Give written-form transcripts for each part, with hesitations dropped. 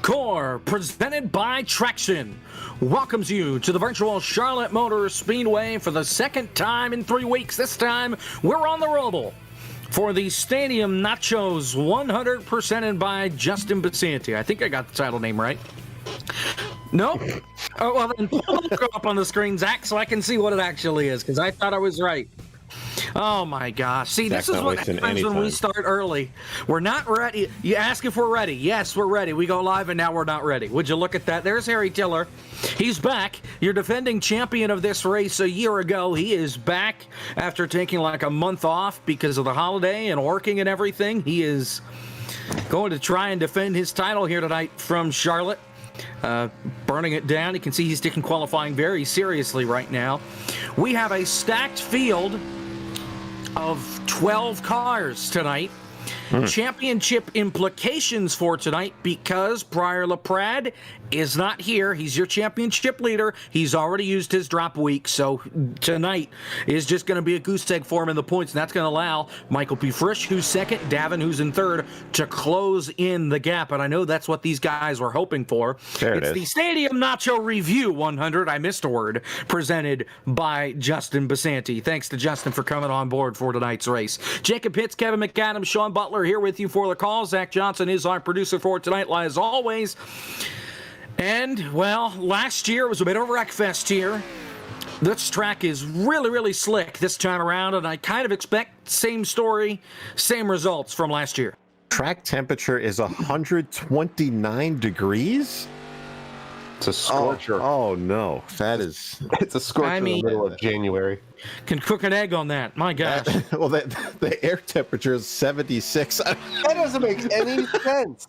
Core, presented by TRAXION, welcomes you to the virtual Charlotte Motor Speedway for the second time in 3 weeks. This time, we're on the Roval for the Stadium Nachos 100%ed by Justin Bissanti. I think I got the title name right. Nope. Oh, well, then pull the logo up on the screen, Zach, so I can see what it actually is, because I thought I was right. Oh, my gosh. See, this is what happens when we start early. We're not ready. You ask if we're ready. Yes, we're ready. We go live, and now we're not ready. Would you look at that? There's Harry Tiller. He's back. Your defending champion of this race a year ago. He is back after taking like a month off because of the holiday and working and everything. He is going to try and defend his title here tonight from Charlotte. Burning it down. You can see he's taking qualifying very seriously right now. We have a stacked field of 12 cars tonight. Championship implications for tonight because Briar LaPrade is not here. He's your championship leader. He's already used his drop week, so tonight is just going to be a goose egg for him in the points, and that's going to allow Michael P. Frisch, who's second, Davin, who's in third, to close in the gap, and I know that's what these guys were hoping for. It's the Stadium Nacho Review 100, I missed a word, presented by Justin Bissanti. Thanks to Justin for coming on board for tonight's race. Jacob Pitts, Kevin McAdams, Sean Butler here with you for the call. Zach Johnson is our producer for tonight, as always. And, well, last year was a bit of a wreck fest here. This track is really, really slick this time around, and I kind of expect same story, same results from last year. Track temperature is 129 degrees? It's a scorcher. Oh no, that is... It's a scorcher in the middle of January. Can cook an egg on that. My gosh. Well, the air temperature is 76. That doesn't make any sense.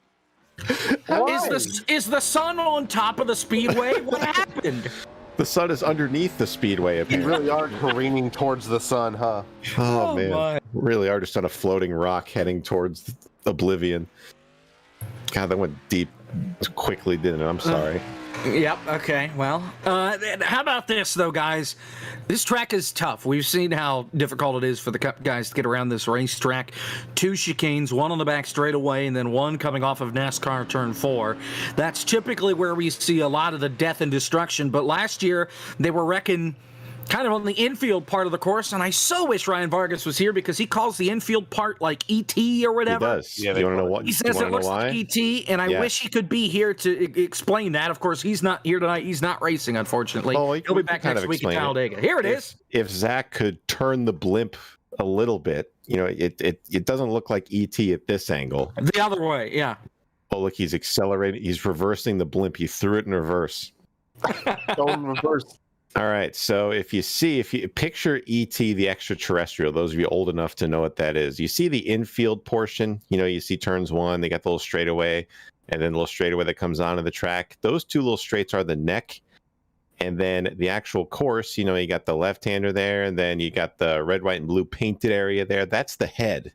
Is the sun on top of the speedway? What happened? The sun is underneath the speedway, apparently. You really are careening towards the sun, huh? Oh man. Really are just on a floating rock heading towards oblivion. God, that went deep quickly, didn't it? I'm sorry. Yep, okay, well, how about this, though, guys? This track is tough. We've seen how difficult it is for the guys to get around this racetrack. 2 chicanes, one on the back straightaway, and then one coming off of NASCAR Turn 4. That's typically where we see a lot of the death and destruction, but last year they were wrecking kind of on the infield part of the course, and I so wish Ryan Vargas was here because he calls the infield part like ET or whatever. He does. Yeah, you want to know what? He says it looks like ET, and I wish he could be here to explain that. Of course, he's not here tonight. He's not racing, unfortunately. Oh, he'll be back next week at Talladega. Here it is. If Zach could turn the blimp a little bit, you know, it doesn't look like ET at this angle. The other way, yeah. Oh, look, he's accelerating. He's reversing the blimp. He threw it in reverse. Going reverse. All right, so if you picture ET, the extraterrestrial, those of you old enough to know what that is, you see the infield portion, you know, you see turns 1, they got the little straightaway, and then the little straightaway that comes onto the track. Those 2 little straights are the neck, and then the actual course, you know, you got the left-hander there, and then you got the red, white, and blue painted area there. That's the head.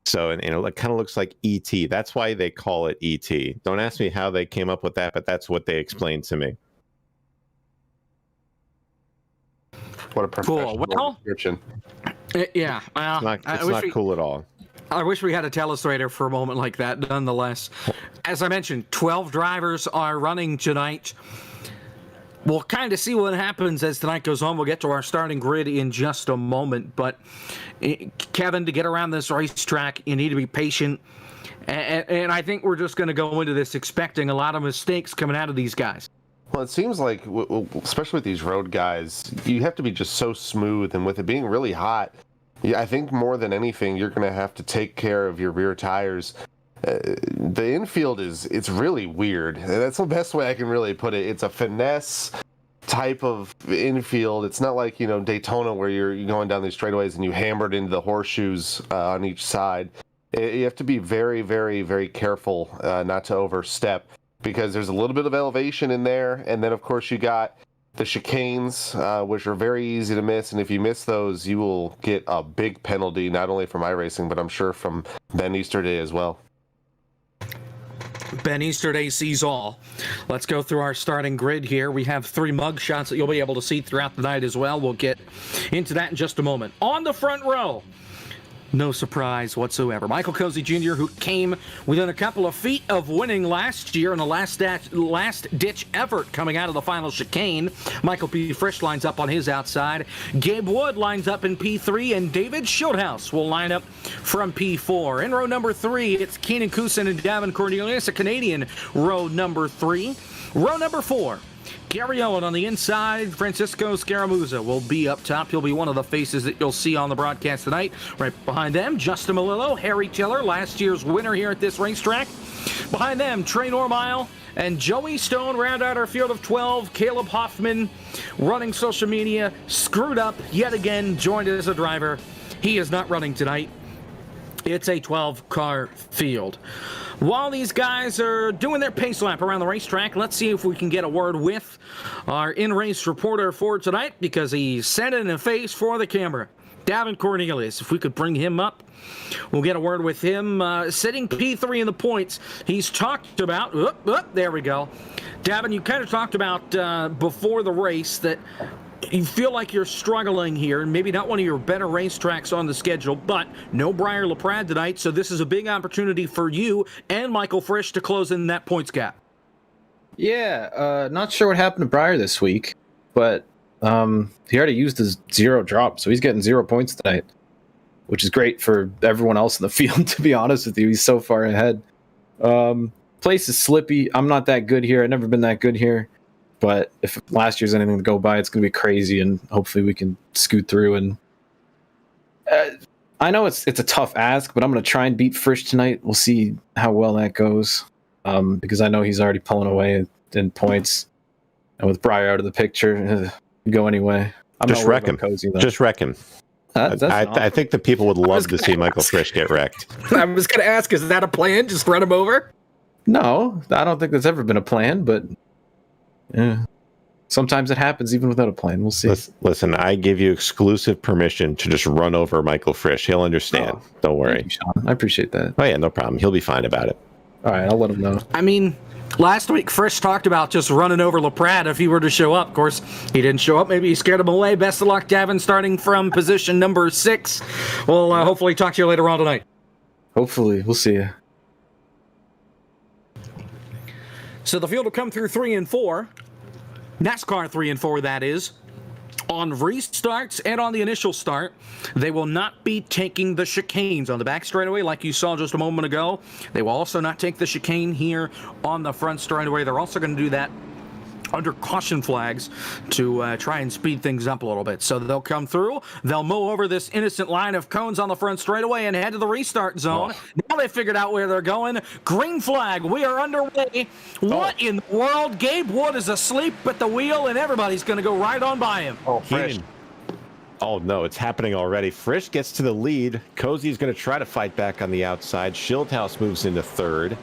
So, and it kind of looks like ET. That's why they call it ET. Don't ask me how they came up with that, but that's what they explained to me. What a professional description. Yeah, well, it's not cool at all. I wish we had a telestrator for a moment like that, nonetheless. As I mentioned, 12 drivers are running tonight. We'll kind of see what happens as tonight goes on. We'll get to our starting grid in just a moment. But, Kevin, to get around this racetrack, you need to be patient. And I think we're just going to go into this expecting a lot of mistakes coming out of these guys. Well, it seems like, especially with these road guys, you have to be just so smooth. And with it being really hot, I think more than anything, you're going to have to take care of your rear tires. The infield it's really weird. That's the best way I can really put it. It's a finesse type of infield. It's not like, you know, Daytona where you're going down these straightaways and you hammered into the horseshoes on each side. You have to be very, very, very careful not to overstep, because there's a little bit of elevation in there, and then of course you got the chicanes, which are very easy to miss, and if you miss those, you will get a big penalty, not only from iRacing, but I'm sure from Ben Easterday as well. Ben Easterday sees all. Let's go through our starting grid here. We have 3 mug shots that you'll be able to see throughout the night as well. We'll get into that in just a moment. On the front row, No surprise whatsoever. Michael Cozy Jr., who came within a couple of feet of winning last year in the last-ditch effort coming out of the final chicane. Michael P. Frisch lines up on his outside. Gabe Wood lines up in P3, and David Schildhouse will line up from P4. In row number 3, it's Keenan Kusin and Davin Cornelius, a Canadian, row number 3. Row number 4. Gary Owen on the inside. Francisco Scaramuzza will be up top. He'll be one of the faces that you'll see on the broadcast tonight. Right behind them, Justin Malillo, Harry Tiller, last year's winner here at this racetrack. Behind them, Trey Normile and Joey Stone round out our field of 12. Caleb Hoffman, running social media, screwed up yet again, joined as a driver. He is not running tonight. It's a 12-car field. While these guys are doing their pace lap around the racetrack, let's see if we can get a word with our in-race reporter for tonight, because he's sending a face for the camera. Davin Cornelius, if we could bring him up, we'll get a word with him. Sitting P3 in the points, he's talked about, there we go. Davin, you kind of talked about before the race that you feel like you're struggling here, and maybe not one of your better racetracks on the schedule, but no Briar LaPrade tonight, so this is a big opportunity for you and Michael Frisch to close in that points gap. Yeah, not sure what happened to Briar this week, but he already used his 0 drop, so he's getting 0 points tonight, which is great for everyone else in the field, to be honest with you. He's so far ahead. Place is slippy. I'm not that good here. I've never been that good here. But if last year's anything to go by, it's going to be crazy, and hopefully we can scoot through. And I know it's a tough ask, but I'm going to try and beat Frisch tonight. We'll see how well that goes, because I know he's already pulling away in points. And with Briar out of the picture, go anyway. Just wreck him. Just wreck him. I think the people would love to see Michael Frisch get wrecked. I was going to ask, is that a plan? Just run him over? No, I don't think that's ever been a plan, but... yeah. Sometimes it happens even without a plan. We'll see. Listen, I give you exclusive permission to just run over Michael Frisch. He'll understand. Don't worry. Thank you, Sean. I appreciate that. Oh, yeah, no problem. He'll be fine about it. All right, I'll let him know. I mean, last week Frisch talked about just running over LaPrade if he were to show up. Of course, he didn't show up. Maybe he scared him away. Best of luck, Davin, starting from position number 6. We'll hopefully talk to you later on tonight. Hopefully. We'll see you. So the field will come through 3 and 4. NASCAR 3 and 4, that is. On restarts and on the initial start, they will not be taking the chicanes on the back straightaway like you saw just a moment ago. They will also not take the chicane here on the front straightaway. They're also going to do that under caution flags to try and speed things up a little bit. So they'll come through, they'll mow over this innocent line of cones on the front straightaway and head to the restart zone. Now they figured out where they're going. Green flag, we are underway. What in the world? Gabe Wood is asleep at the wheel, and everybody's going to go right on by him. Oh, Frisch. Oh, no, it's happening already. Frisch gets to the lead. Cozy's going to try to fight back on the outside. Schildhouse moves into third.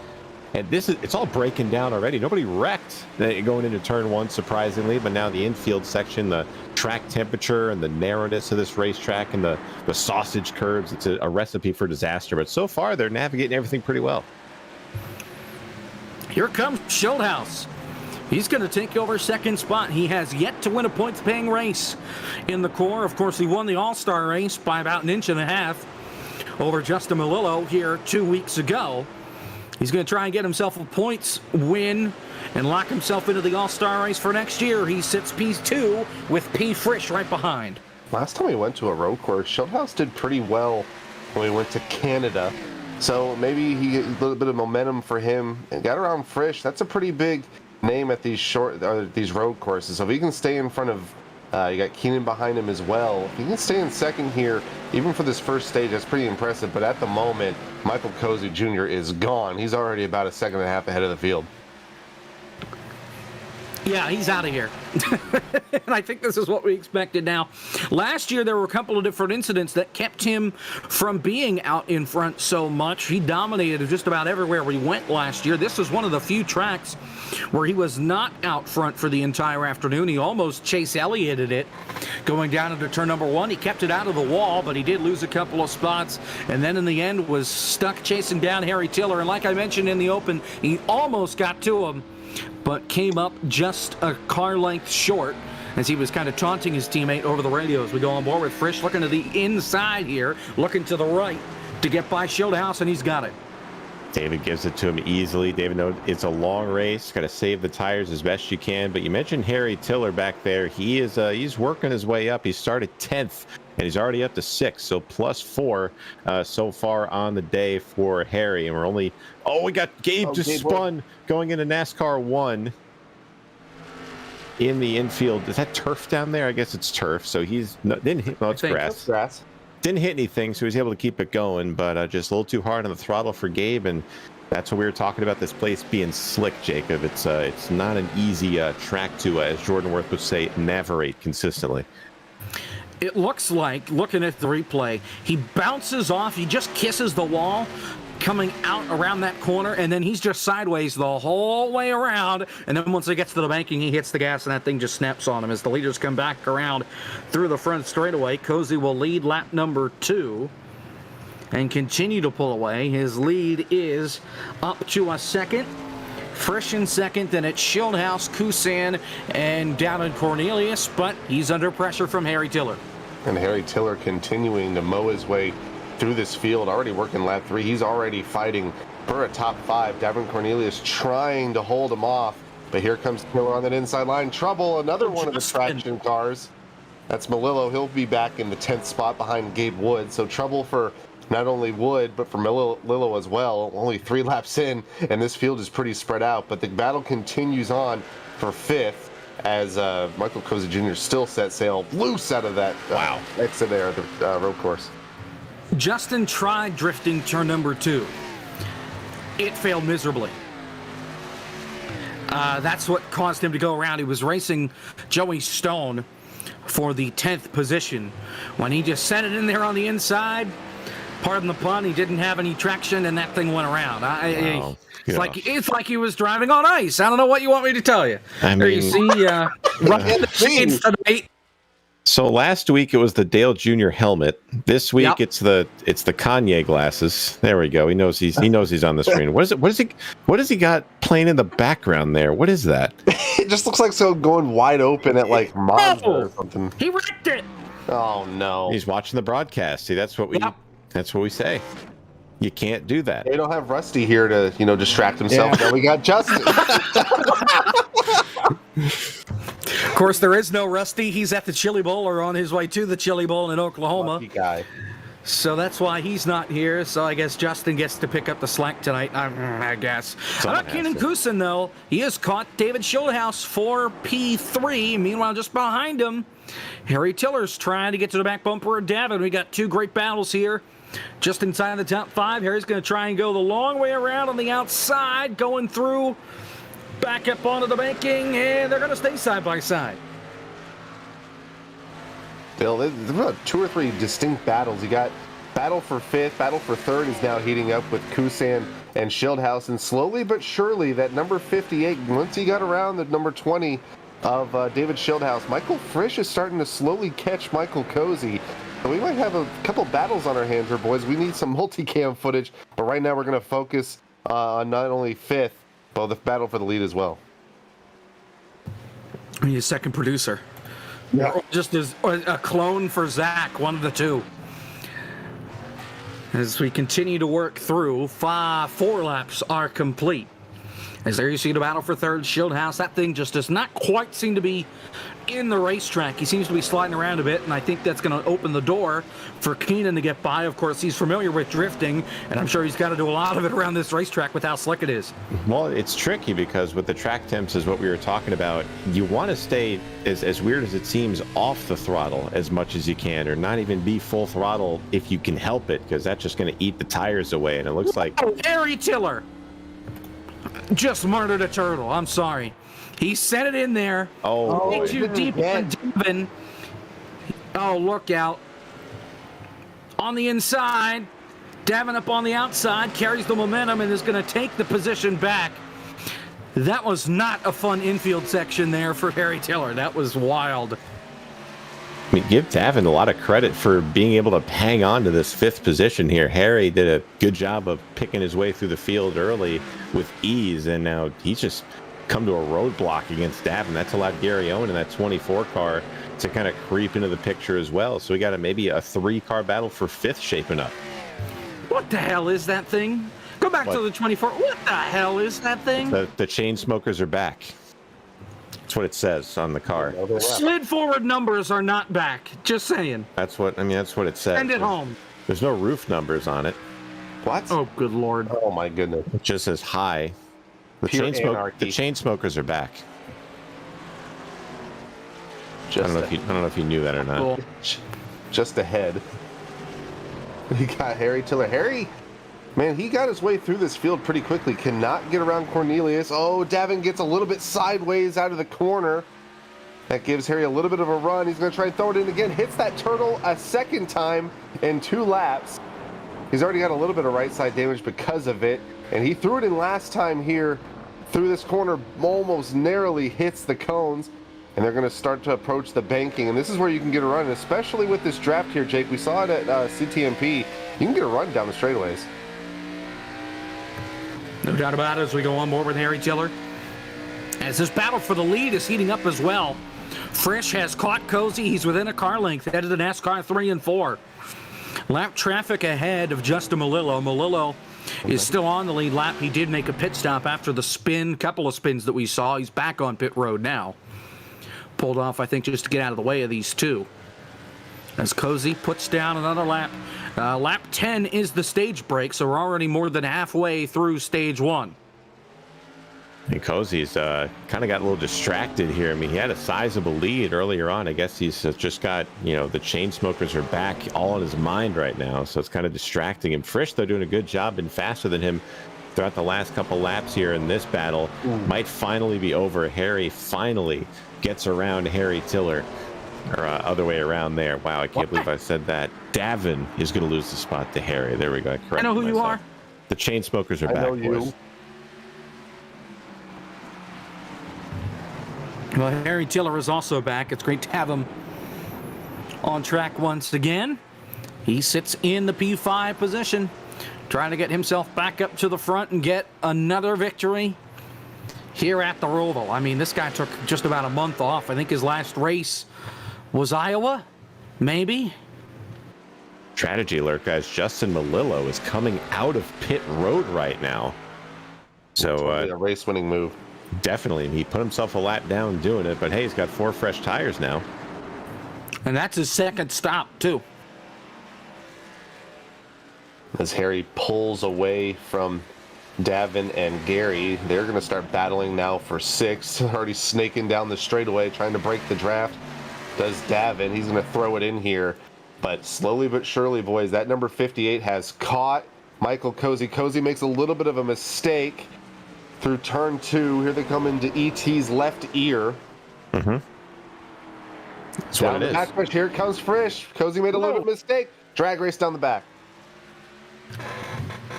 And it's all breaking down already. Nobody wrecked going into turn 1, surprisingly. But now the infield section, the track temperature and the narrowness of this racetrack and the sausage curves, it's a recipe for disaster. But so far, they're navigating everything pretty well. Here comes Schildhouse. He's going to take over second spot. He has yet to win a points-paying race in the core. Of course, he won the All-Star race by about 1.5 inches over Justin Malillo here 2 weeks ago. He's going to try and get himself a points win and lock himself into the All-Star race for next year. He sits P2 with P. Frisch right behind. Last time we went to a road course, Schildhouse did pretty well when we went to Canada. So maybe a little bit of momentum for him and got around Frisch. That's a pretty big name at these these road courses. So if he can stay in front of, you got Keenan behind him as well. If he can stay in second here, even for this first stage, that's pretty impressive. But at the moment, Michael Cozy Jr. is gone. He's already about 1.5 seconds ahead of the field. Yeah, he's out of here. And I think this is what we expected now. Last year, there were a couple of different incidents that kept him from being out in front so much. He dominated just about everywhere we went last year. This was one of the few tracks where he was not out front for the entire afternoon. He almost Chase Ellioted it going down into turn number 1. He kept it out of the wall, but he did lose a couple of spots. And then in the end was stuck chasing down Harry Tiller. And like I mentioned in the open, he almost got to him, but came up just a car length short as he was kind of taunting his teammate over the radio as we go on board with Frisch looking to the inside here, looking to the right to get by Schildhouse, and he's got it. David gives it to him easily. David knows it's a long race. Got to save the tires as best you can. But you mentioned Harry Tiller back there. He's working his way up. He started 10th, and he's already up to 6th. So +4 so far on the day for Harry. And we're only... Oh, we got Gabe just spun going into NASCAR 1 in the infield. Is that turf down there? I guess it's turf. So he's... No, didn't hit... No, it's grass. It's grass. Didn't hit anything, so he was able to keep it going, but just a little too hard on the throttle for Gabe, and that's what we were talking about, this place being slick, Jacob. It's not an easy track to, as Jordan Worth would say, navigate consistently. It looks like, looking at the replay, he bounces off, he just kisses the wall, coming out around that corner, and then he's just sideways the whole way around, and then once he gets to the banking, he hits the gas, and that thing just snaps on him as the leaders come back around through the front straightaway. Cozy will lead lap number 2 and continue to pull away. His lead is up to a second. Frisch in second, then it's Schildhouse, Kusan, and down in Cornelius, but he's under pressure from Harry Tiller. And Harry Tiller continuing to mow his way through this field, already working lap 3. He's already fighting for a top 5. Davin Cornelius trying to hold him off, but here comes Tiller on that inside line. Trouble, another one of the traction cars. That's Melillo. He'll be back in the 10th spot behind Gabe Wood. So trouble for not only Wood, but for Melillo as well. Only 3 laps in, and this field is pretty spread out. But the battle continues on for 5th as Michael Cozy Jr. still set sail loose out of that exit there, the road course. Justin tried drifting turn number 2. It failed miserably. That's what caused him to go around. He was racing Joey Stone for the 10th position. When he just sent it in there on the inside, pardon the pun, he didn't have any traction, and that thing went around. It's like he was driving on ice. I don't know what you want me to tell you. I mean, there you see, tonight. So last week it was the Dale Jr. helmet. This week it's the Kanye glasses. There we go. He knows he's on the screen. What is he got playing in the background there? What is that? It just looks like so going wide open at like Monza or something. He wrecked it. Oh no. He's watching the broadcast. See, that's what we say. You can't do that. They don't have Rusty here to, distract himself. Yeah. Now we got Justin. Of course, there is no Rusty. He's at the Chili Bowl or on his way to the Chili Bowl in Oklahoma. Lucky guy. So that's why he's not here. So I guess Justin gets to pick up the slack tonight, I guess. Keenan Kusin, though, he has caught David Schildhouse for P3. Meanwhile, just behind him, Harry Tiller's trying to get to the back bumper of Davin. We got 2 great battles here. Just inside the top 5, Harry's going to try and go the long way around on the outside, going through, back up onto the banking, and they're going to stay side by side. Bill, there's about 2 or 3 distinct battles. You got battle for 5th, battle for 3rd is now heating up with Kusan and Schildhouse, and slowly but surely that number 58, once he got around the number 20 of David Schildhouse, Michael Frisch is starting to slowly catch Michael Cozy. We might have a couple battles on our hands here, boys. We need some multicam footage, but right now we're going to focus on not only 5th, but the battle for the lead as well. We need a second producer. Yeah. Or just as a clone for Zach, one of the 2. As we continue to work through, 4 laps are complete. As there you see the battle for 3rd, Schildhouse. That thing just does not quite seem to be in the racetrack. He seems to be sliding around a bit, and I think that's going to open the door for Keenan to get by. Of course, he's familiar with drifting, and I'm sure he's got to do a lot of it around this racetrack with how slick it is. Well, it's tricky because with the track temps is what we were talking about. You want to stay, as weird as it seems, off the throttle as much as you can, or not even be full throttle if you can help it, because that's just going to eat the tires away, and it looks like... Oh, Harry Tiller just murdered a turtle. I'm sorry. He sent it in there. Way too deep on Devin. Oh, look out. On the inside. Davin up on the outside. Carries the momentum and is going to take the position back. That was not a fun infield section there for Harry Tiller. That was wild. I mean, give Davin a lot of credit for being able to hang on to this 5th position here. Harry did a good job of picking his way through the field early with ease, and now he's just come to a roadblock against Davin. That's allowed Gary Owen in that 24 car to kind of creep into the picture as well. So we got maybe a 3-car battle for 5th shaping up. What the hell is that thing? Go back to the 24. What the hell is that thing? The chain smokers are back. That's what it says on the car. Slid forward numbers are not back. Just saying. That's what it says. Send it home. There's no roof numbers on it. What? Oh, good Lord. Oh, my goodness. It just says hi. The chain smokers are back. I don't know if you knew that or not. Cool. Just ahead. He got Harry Tiller. Harry, man, he got his way through this field pretty quickly. Cannot get around Cornelius. Oh, Davin gets a little bit sideways out of the corner. That gives Harry a little bit of a run. He's going to try and throw it in again. Hits that turtle a second time in 2 laps. He's already got a little bit of right side damage because of it. And he threw it in last time here through this corner. Almost narrowly hits the cones. And they're going to start to approach the banking. And this is where you can get a run, especially with this draft here, Jake. We saw it at CTMP. You can get a run down the straightaways. No doubt about it as we go on board with Harry Tiller. As this battle for the lead is heating up as well. Frisch has caught Cozy. He's within a car length, headed to NASCAR 3 and 4. Lap traffic ahead of Justin Malillo. Malillo is still on the lead lap. He did make a pit stop after the couple of spins that we saw. He's back on pit road now. Pulled off, I think, just to get out of the way of these two. As Cozy puts down another lap. Lap 10 is the stage break, so we're already more than halfway through stage 1. And Cozy's kind of got a little distracted here. I mean, he had a sizable lead earlier on. I guess he's just got, the chain smokers are back all in his mind right now, so it's kind of distracting him. Frisch, though, doing a good job, been faster than him throughout the last couple laps here in this battle. Might finally be over. Harry finally gets around Harry Tiller, or other way around there. Wow, I can't believe I said that. Davin is going to lose the spot to Harry. There we go. I know who you are. The chain smokers are back, boys. Well, Harry Tiller is also back. It's great to have him on track once again. He sits in the P5 position, trying to get himself back up to the front and get another victory here at the Roval. I mean, this guy took just about a month off. I think his last race was Iowa, maybe. Strategy alert, guys. Justin Malillo is coming out of pit road right now. So a race-winning move. Definitely. He put himself a lap down doing it, but hey, he's got 4 fresh tires now. And that's his second stop, too. As Harry pulls away from Davin and Gary, they're going to start battling now for 6. Already snaking down the straightaway, trying to break the draft. Does Davin. He's going to throw it in here. But slowly but surely, boys, that number 58 has caught Michael Cozy. Cozy makes a little bit of a mistake through turn 2. Here they come into ET's left ear. Mm-hmm. That's what it is. Back, here comes Frisch. Cozy made a little mistake. Drag race down the back.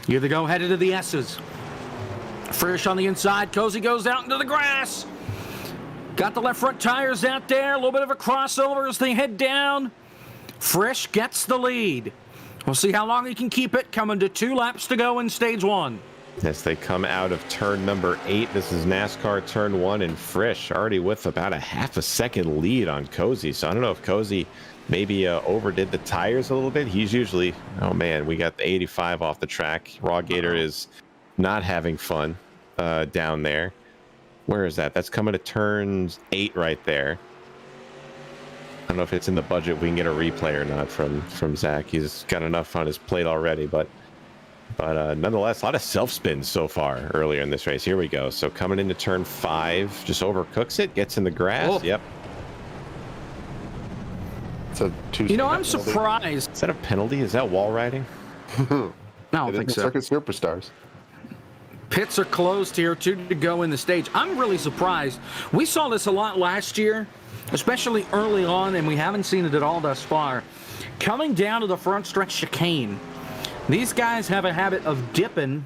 Here they go, headed to the S's. Frisch on the inside. Cozy goes out into the grass. Got the left front tires out there. A little bit of a crossover as they head down. Frisch gets the lead. We'll see how long he can keep it. Coming to 2 laps to go in stage 1. As they come out of turn number 8, this is NASCAR turn 1, and Frisch already with about a half a second lead on Cozy. So I don't know if Cozy maybe overdid the tires a little bit. He's usually, oh man, we got the 85 off the track. Raw Gator is not having fun down there. Where is that? That's coming to turn 8 right there. I don't know if it's in the budget. We can get a replay or not from Zach. He's got enough on his plate already, but nonetheless, a lot of self spins so far earlier in this race. Here we go. So coming into turn 5, just overcooks it, gets in the grass. Oh. Yep. So I'm surprised. Is that a penalty? Is that wall riding? I don't think so. Circuit Superstars. Pits are closed here, 2 to go in the stage. I'm really surprised. We saw this a lot last year, especially early on, and we haven't seen it at all thus far. Coming down to the front stretch chicane, these guys have a habit of dipping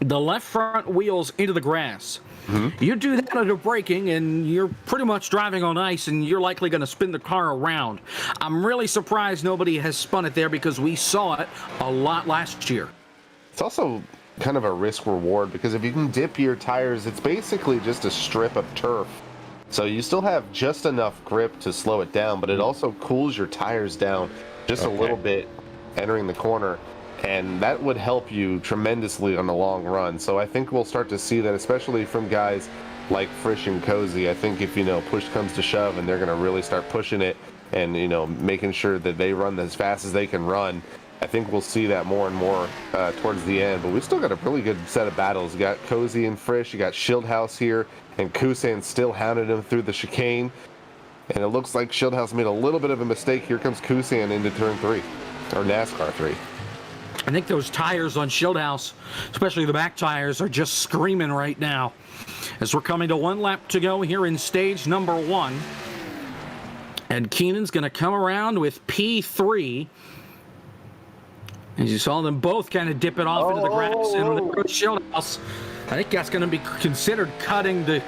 the left front wheels into the grass. Mm-hmm. You do that under braking, and you're pretty much driving on ice, and you're likely going to spin the car around. I'm really surprised nobody has spun it there because we saw it a lot last year. It's also kind of a risk reward, because if you can dip your tires, it's basically just a strip of turf. So you still have just enough grip to slow it down, but it also cools your tires down just a little bit entering the corner, and that would help you tremendously on the long run. So I think we'll start to see that, especially from guys like Frisch and Cozy. I think if, push comes to shove and they're going to really start pushing it and, making sure that they run as fast as they can run, I think we'll see that more and more towards the end. But we've still got a really good set of battles. You got Cozy and Frisch, you got Schildhaus here, and Kusan still hounded him through the chicane. And it looks like Schildhaus made a little bit of a mistake. Here comes Kusan into turn 3, or NASCAR 3. I think those tires on Schildhaus, especially the back tires, are just screaming right now. As we're coming to 1 lap to go here in stage number 1. And Keenan's going to come around with P3. As you saw them both kind of dip it off into the grass. And Schildhaus, I think that's going to be considered cutting the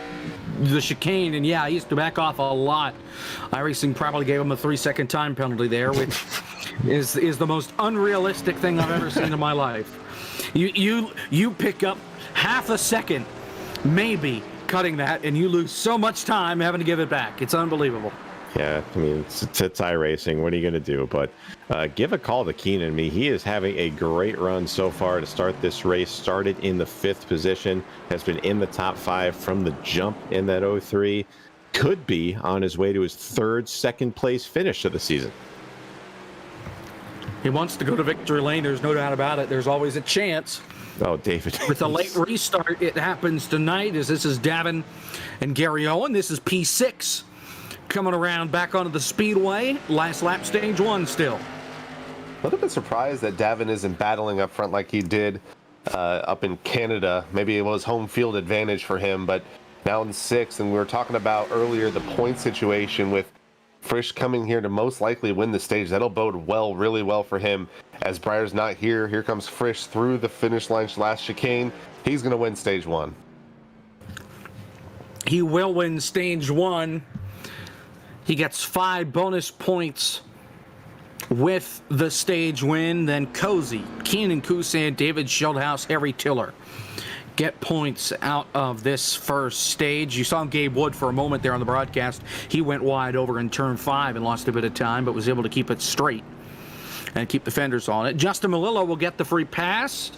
chicane. And yeah, he used to back off a lot. iRacing probably gave him a 3-second time penalty there, which is the most unrealistic thing I've ever seen in my life. You pick up half a second, maybe, cutting that, and you lose so much time having to give it back. It's unbelievable. Yeah, I mean, it's iRacing. What are you going to do? But give a call to Keenan. I mean, he is having a great run so far to start this race. Started in the 5th position, has been in the top 5 from the jump in that 03. Could be on his way to his 3rd second-place finish of the season. He wants to go to victory lane. There's no doubt about it. There's always a chance. Oh, David. With a late restart, it happens tonight. As this is Davin and Gary Owen. This is P6. Coming around back onto the speedway. Last lap, stage 1 still. A little bit surprised that Davin isn't battling up front like he did up in Canada. Maybe it was home field advantage for him, but now in 6th, and we were talking about earlier the point situation with Frisch coming here to most likely win the stage. That'll bode really well for him. As Breyer's not here, here comes Frisch through the finish line last chicane. He's going to win stage 1. He will win stage 1. He gets 5 bonus points with the stage win. Then Cozy, Keenan Kusan, David Schildhaus, Harry Tiller get points out of this first stage. You saw Gabe Wood for a moment there on the broadcast. He went wide over in turn 5 and lost a bit of time, but was able to keep it straight and keep the fenders on it. Justin Malillo will get the free pass.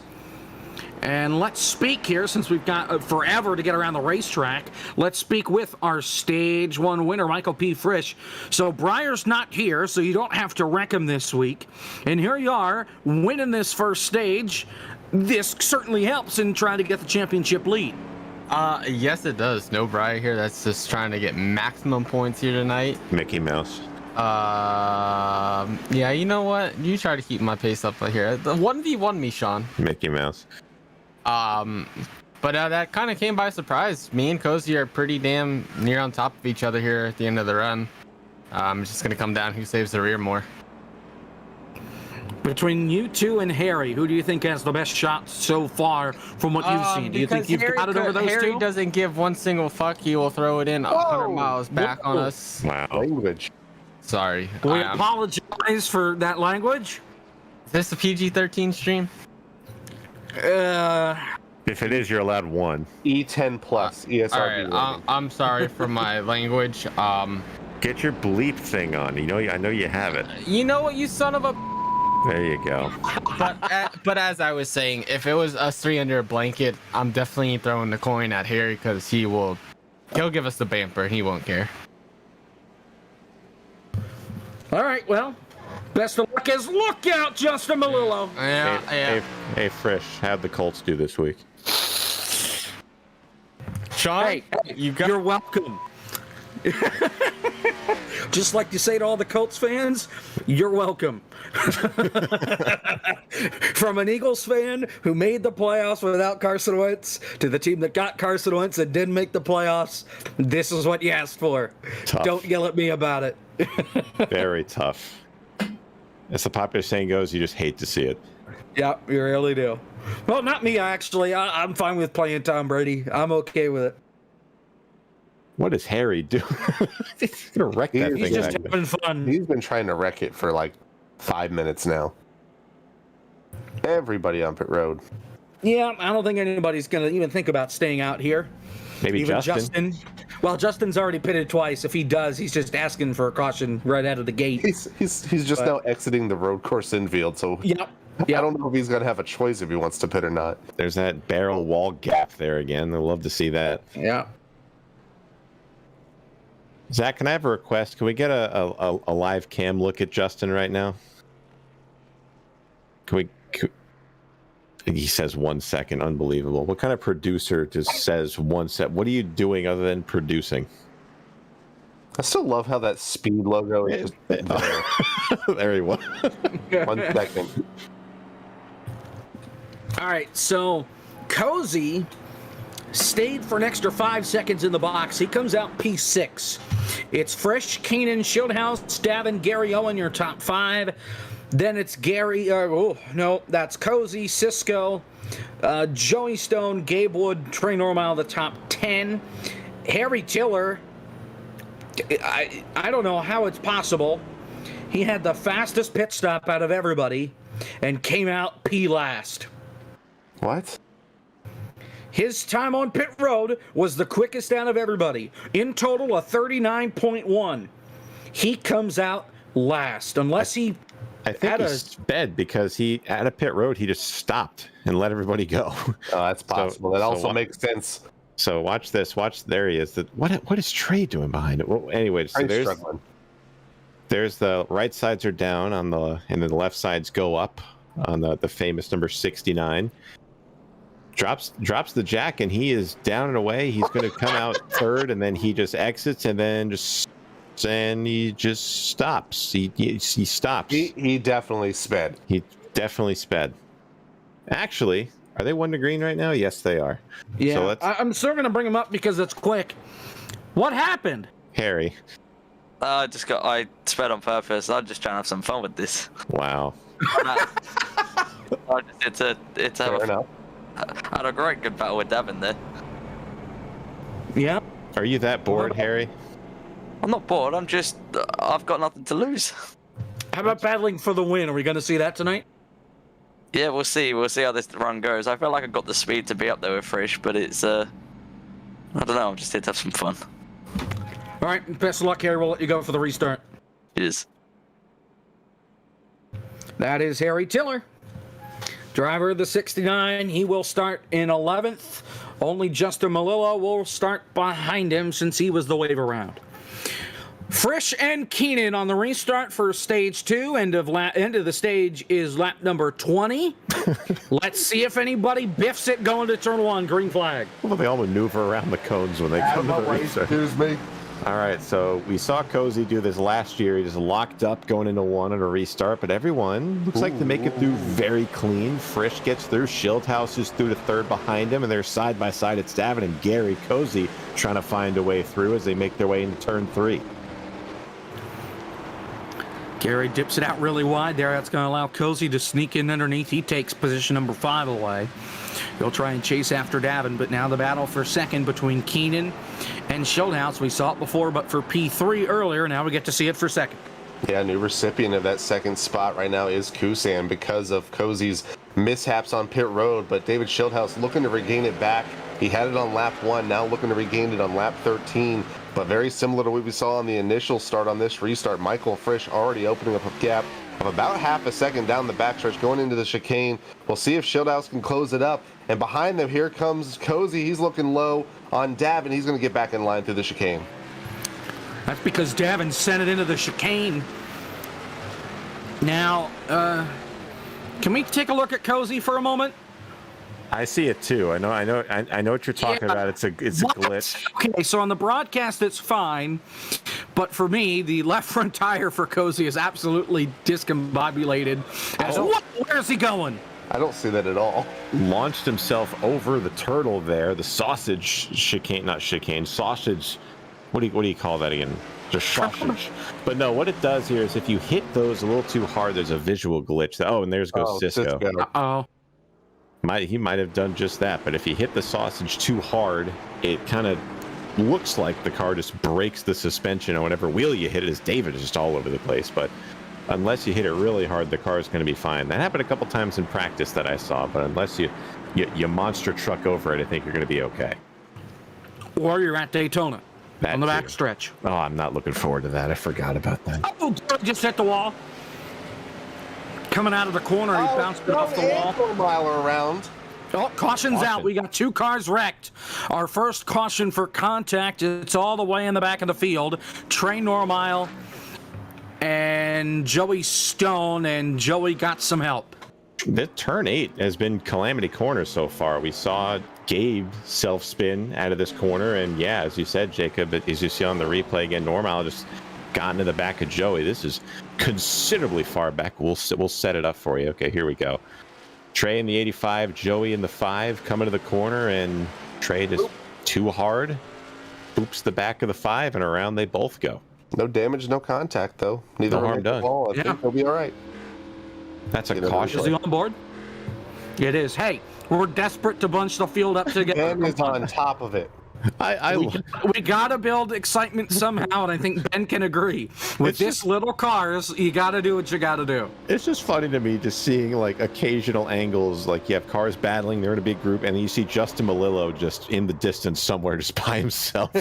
And let's speak here, since we've got forever to get around the racetrack. Let's speak with our stage 1 winner, Michael P. Frisch. So Breyer's not here, so you don't have to wreck him this week. And here you are, winning this first stage. This certainly helps in trying to get the championship lead. Yes, it does. No Breyer here. That's just trying to get maximum points here tonight. Mickey Mouse. Yeah, you know what? You try to keep my pace up right here. The 1v1 me, Sean. Mickey Mouse. But that kind of came by surprise. Me and Cozy are pretty damn near on top of each other here at the end of the run. It's just gonna come down who saves the rear more. Between you two and Harry, who do you think has the best shot so far from what you've seen? Do you think you've got it over those Harry two? doesn't give one single fuck. He will throw it in 100 miles back on us. Wow. Language. Sorry. We apologize for that language. Is this a PG-13 stream? If it is, you're allowed 1. E10 plus ESRB. All right, I'm sorry for my language. Get your bleep thing on. I know you have it. You know what, you son of a. There you go. But as I was saying, if it was us 3 under a blanket, I'm definitely throwing the coin at Harry because he'll give us the bumper and he won't care. All right, well, best of luck as look out, Justin Malillo. Yeah. Hey, Frisch, how'd the Colts do this week? Sean, Hey, you're welcome. Just like you say to all the Colts fans, you're welcome. From an Eagles fan who made the playoffs without Carson Wentz to the team that got Carson Wentz and didn't make the playoffs, this is what you asked for. Tough. Don't yell at me about it. Very tough. As the popular saying goes, you just hate to see it. Yeah, you really do. Well, not me, actually. I'm fine with playing Tom Brady. I'm okay with it. What is Harry doing? He's gonna wreck that He's thing. just back there. having fun. He's been trying to wreck it for like 5 minutes now. Everybody on pit road. Yeah, I don't think anybody's going to even think about staying out here. Maybe Even Justin. Well, Justin's already pitted twice. If he does, he's just asking for a caution right out of the gate. He's just now exiting the road course infield, so Yep. I don't know if he's gonna have a choice if he wants to pit or not. There's that barrel wall gap there again. I'd love to see that. Yeah. Zach, can I have a request? Can we get a live cam look at Justin right now? He says 1 second. Unbelievable. What kind of producer just says 1 second? What are you doing other than producing? I still love how that speed logo is just there. There he was. 1 second. All right, so Cozy stayed for an extra 5 seconds in the box. He comes out P6. It's Frisch, Keenan, Schildhouse, Davin, Gary Owen, your top 5. Then it's Gary, that's Cozy, Cisco, Joey Stone, Gabe Wood, Trey Normal, the top 10. Harry Tiller, I don't know how it's possible. He had the fastest pit stop out of everybody and came out P last. What? His time on pit road was the quickest out of everybody. In total, a 39.1. He comes out last, unless he... I think he sped because he at a pit road he just stopped and let everybody go. Oh, that's possible. That also makes sense. So watch this. There he is. What is Trey doing behind it? Well, anyway, so there's the right sides are down on the, and then the left sides go up on the famous number 69. Drops the jack and he is down and away. He's going to come out third, and then he just exits and then he just stops. He stops. He definitely sped. He definitely sped. Actually, are they 1 to green right now? Yes, they are. Yeah, so I'm still going to bring him up because it's quick. What happened? Harry. I sped on purpose. I'm just trying to have some fun with this. Wow. It's Fair enough. I had a good battle with Davin there. Yeah. Are you that bored, Harry? I'm not bored. I've got nothing to lose. How about battling for the win? Are we going to see that tonight? Yeah, we'll see. We'll see how this run goes. I feel like I got the speed to be up there with Frisch, but it's I don't know. I'm just here to have some fun. All right. Best of luck, Harry. We'll let you go for the restart. Cheers. That is Harry Tiller, driver of the 69. He will start in 11th. Only Justin Malillo will start behind him since he was the wave around. Frisch and Keenan on the restart for stage 2. End of the stage is lap number 20. Let's see if anybody biffs it going to turn 1. Green flag. Well, they all maneuver around the cones when they come to the restart. Excuse me. All right, so we saw Cozy do this last year. He just locked up going into 1 on a restart, but everyone looks like they make it through very clean. Frisch gets through. Schildhouse is through to 3rd behind him, and they're side by side. It's Davin and Gary. Cozy trying to find a way through as they make their way into turn 3. Gary dips it out really wide there. That's going to allow Cozy to sneak in underneath. He takes position number 5 away. He'll try and chase after Davin, but now the battle for second between Keenan and Schildhouse. We saw it before, but for P3 earlier. Now we get to see it for second. Yeah, new recipient of that second spot right now is Kusan because of Cozy's mishaps on pit road, but David Schildhouse looking to regain it back. He had it on lap 1, now looking to regain it on lap 13, but very similar to what we saw on the initial start on this restart. Michael Frisch already opening up a gap of about half a second down the backstretch going into the chicane. We'll see if Schildhouse can close it up, and behind them here comes Cozy. He's looking low on Davin. He's going to get back in line through the chicane. That's because Davin sent it into the chicane. Now, can we take a look at Cozy for a moment? I see it too. I know what you're talking about. It's a glitch. Okay, so on the broadcast it's fine, but for me, the left front tire for Cozy is absolutely discombobulated. Where's he going? I don't see that at all. Launched himself over the turtle there. The sausage chicane, not chicane, sausage. What do you call that again? Just sausage. But no, what it does here is if you hit those a little too hard, there's a visual glitch. And there's goes Cisco. Uh-oh. He might have done just that, but if you hit the sausage too hard, it kind of looks like the car just breaks the suspension, or whatever wheel you hit it is. David is just all over the place, but unless you hit it really hard, the car is going to be fine. That happened a couple times in practice that I saw, but unless you monster truck over it, I think you're going to be okay. Or you're at Daytona on the back stretch. Oh, I'm not looking forward to that. I forgot about that. Oh, just hit the wall. Coming out of the corner, he bounced it off the wall. 4 miler around. Oh, caution's out. We got 2 cars wrecked. Our first caution for contact. It's all the way in the back of the field. Trey Normile and Joey Stone, and Joey got some help. The turn 8 has been calamity corner so far. We saw Gabe self-spin out of this corner, and yeah, as you said, Jacob, as you see on the replay again, Normile just got into the back of Joey. This is considerably far back. We'll set it up for you. Okay, here we go. Trey in the 85, Joey in the 5, coming to the corner, and Trey just too hard. Boops the back of the 5, and around they both go. No damage, no contact, though. Neither No harm done. I think he'll be all right. That's a Is he caution. on board? It is. Hey, we're desperate to bunch the field up together. Ben is on top of it. We gotta build excitement somehow, and I think Ben can agree. With this little cars, you gotta do what you gotta do. It's just funny to me just seeing like occasional angles, like you have cars battling, they're in a big group, and then you see Justin Malillo just in the distance somewhere just by himself.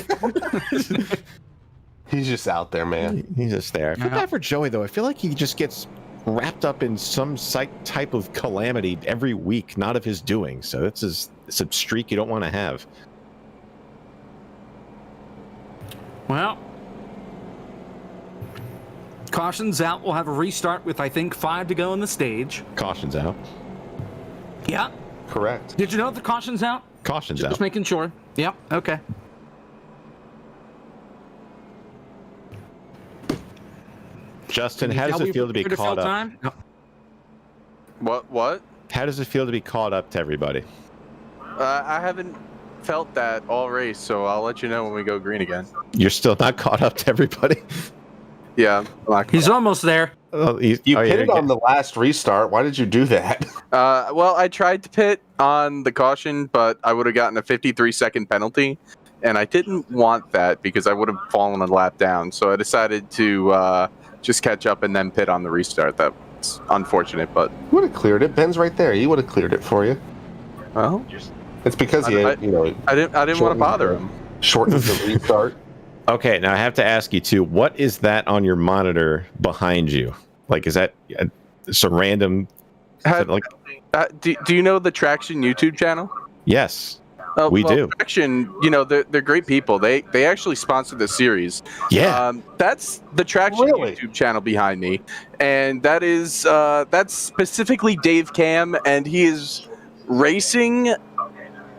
He's just out there, man. He's just there. I feel bad for Joey, though. I feel like he just gets wrapped up in some type of calamity every week, not of his doing. So it's a streak you don't want to have. Well, caution's out. We'll have a restart with, I think, 5 to go in the stage. Caution's out. Yeah. Correct. Did you know the caution's out? Caution's Just out. making sure. Yep. Okay. Justin, how does it feel to be caught up? Time? No. What? How does it feel to be caught up to everybody? I haven't felt that all race, so I'll let you know when we go green again. You're still not caught up to everybody? Yeah. He's almost there. Oh, You pitted on the last restart. Why did you do that? Well, I tried to pit on the caution, but I would have gotten a 53-second penalty, and I didn't want that because I would have fallen a lap down. So I decided to just catch up and then pit on the restart. That's unfortunate, but You would have cleared it. Ben's right there. He would have cleared it for you. well, It's because he had, I didn't want to bother him. shortened the restart. Okay, now I have to ask you too, what is that on your monitor behind you? Like, is that some random... Do you know the Traction YouTube channel? Yes, we do. Traction, they're great people. They actually sponsored the series. Yeah. That's the Traction Really? YouTube channel behind me, and that's specifically Dave Cam, and he is racing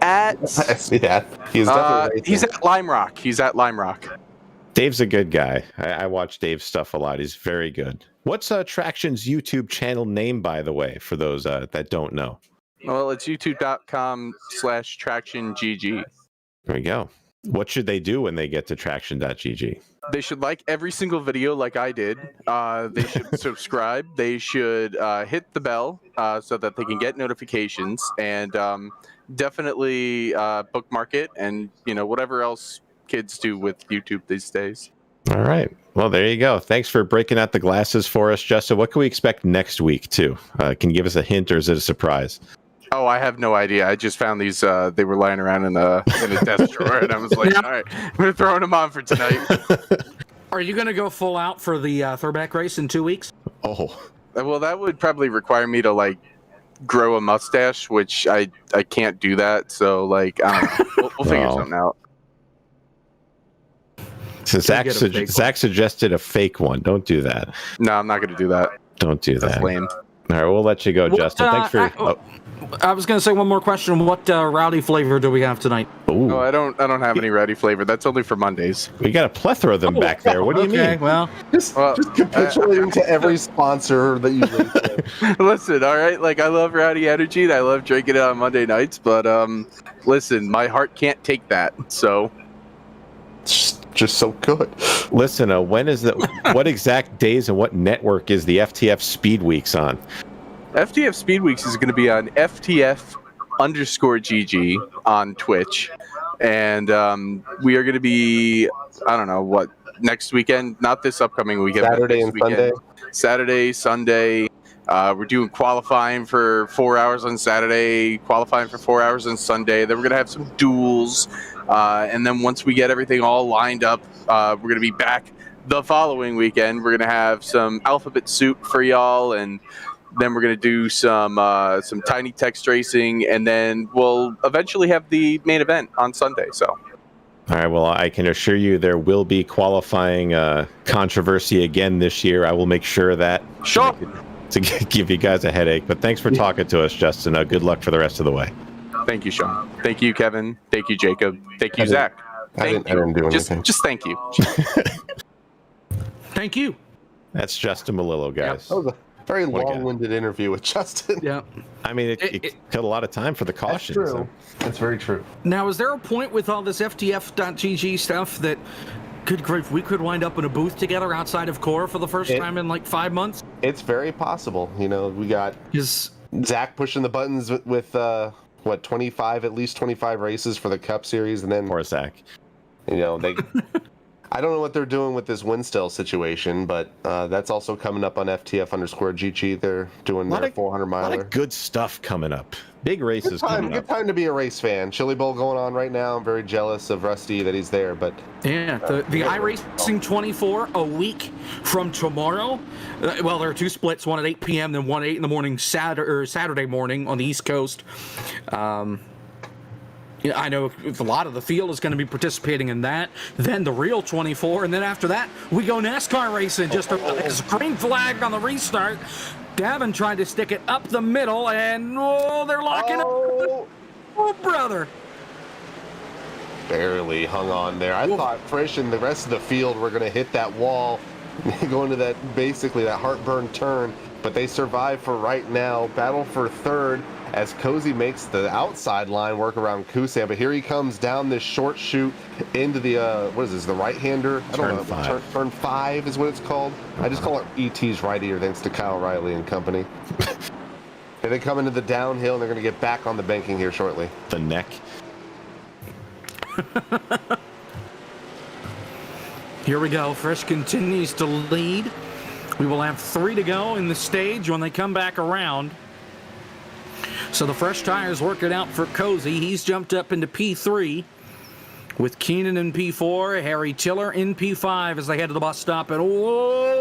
at. I see that. He's definitely He's at Lime Rock. Dave's a good guy. I watch Dave's stuff a lot. He's very good. What's Traction's YouTube channel name, by the way, for those that don't know? Well, it's youtube.com/TractionGG. There we go. What should they do when they get to traction.gg? They should like every single video like I did. They should subscribe. They should hit the bell so that they can get notifications, and definitely bookmark it, and whatever else kids do with YouTube these days. All right. Well, there you go. Thanks for breaking out the glasses for us, Justin. What can we expect next week, too? Can you give us a hint, or is it a surprise? Oh, I have no idea. I just found these. They were lying around in a desk drawer, and I was like, all right, we're throwing them on for tonight. Are you going to go full out for the throwback race in 2 weeks? Oh. Well, that would probably require me to grow a mustache, which I can't do that. So I don't know. We'll figure something out. So Zach suggested a fake one. Don't do that. No, I'm not going to do that. Don't do That's that. lame. All right, we'll let you go, Justin. Thanks for. I was going to say one more question. What rowdy flavor do we have tonight? Oh, I don't have any ready flavor. That's only for Mondays. We got a plethora of them back there. What do you mean? Well, just capitulating to every sponsor that you link to. Listen, all right. I love Rowdy Energy, and I love drinking it on Monday nights. But listen, my heart can't take that. So. Just so good. Listen, when is what exact days and what network is the FTF Speed Weeks on? FTF Speed Weeks is going to be on FTF_GG on Twitch. And we are going to be, I don't know, next weekend? Not this upcoming weekend. Saturday but and Sunday? Saturday, Sunday. We're doing qualifying for 4 hours on Saturday, qualifying for 4 hours on Sunday. Then we're gonna have some duels, and then once we get everything all lined up, we're gonna be back the following weekend. We're gonna have some alphabet soup for y'all, and then we're gonna do some tiny text racing, and then we'll eventually have the main event on Sunday. So. All right. Well, I can assure you there will be qualifying controversy again this year. I will make sure of that. Sure. To give you guys a headache. But thanks for talking to us, Justin. Good luck for the rest of the way. Thank you, Sean. Thank you, Kevin. Thank you, Jacob. Thank you, Zach. I didn't do anything. Just thank you. Thank you. That's Justin Malillo, guys. That was a very What a guy. long-winded interview with Justin. Yeah. I mean, it killed a lot of time for the That's caution. true. So. That's very true. Now, is there a point with all this FTF.GG stuff that, good grief, we could wind up in a booth together outside of Core for the first time in like 5 months? It's very possible. You know, we got Zach pushing the buttons with 25, at least 25 races for the Cup Series, and then Poor Zach. you know they. I don't know what they're doing with this Winstill situation, but that's also coming up on FTF_GG. They're doing their 400 A lot miler. of good stuff coming up. Big races coming Good up. time to be a race fan. Chili Bowl going on right now. I'm very jealous of Rusty that he's there, but Yeah, the iRacing 24 a week from tomorrow. Well, there are two splits, one at 8 p.m., then one at 8 in the morning, Saturday morning on the East Coast. Yeah, I know a lot of the field is going to be participating in that. Then the real 24, and then after that, we go NASCAR racing. Just a green flag on the restart. Davin tried to stick it up the middle, and they're locking up. Oh, brother. barely hung on there. I thought Frisch and the rest of the field were going to hit that wall, go into that heartburn turn, but they survive for right now. Battle for third as Cozy makes the outside line work around Kusan, but here he comes down this short chute into the what is this, the right-hander? I don't know. Turn 5 is what it's called. I just call it ET's right ear thanks to Kyle Riley and company. And they come into the downhill and they're going to get back on the banking here shortly. The neck. Here we go. Frisch continues to lead. We will have 3 to go in the stage when they come back around. So the fresh tires work it out for Cozy. He's jumped up into P3 with Keenan in P4, Harry Tiller in P5 as they head to the bus stop. And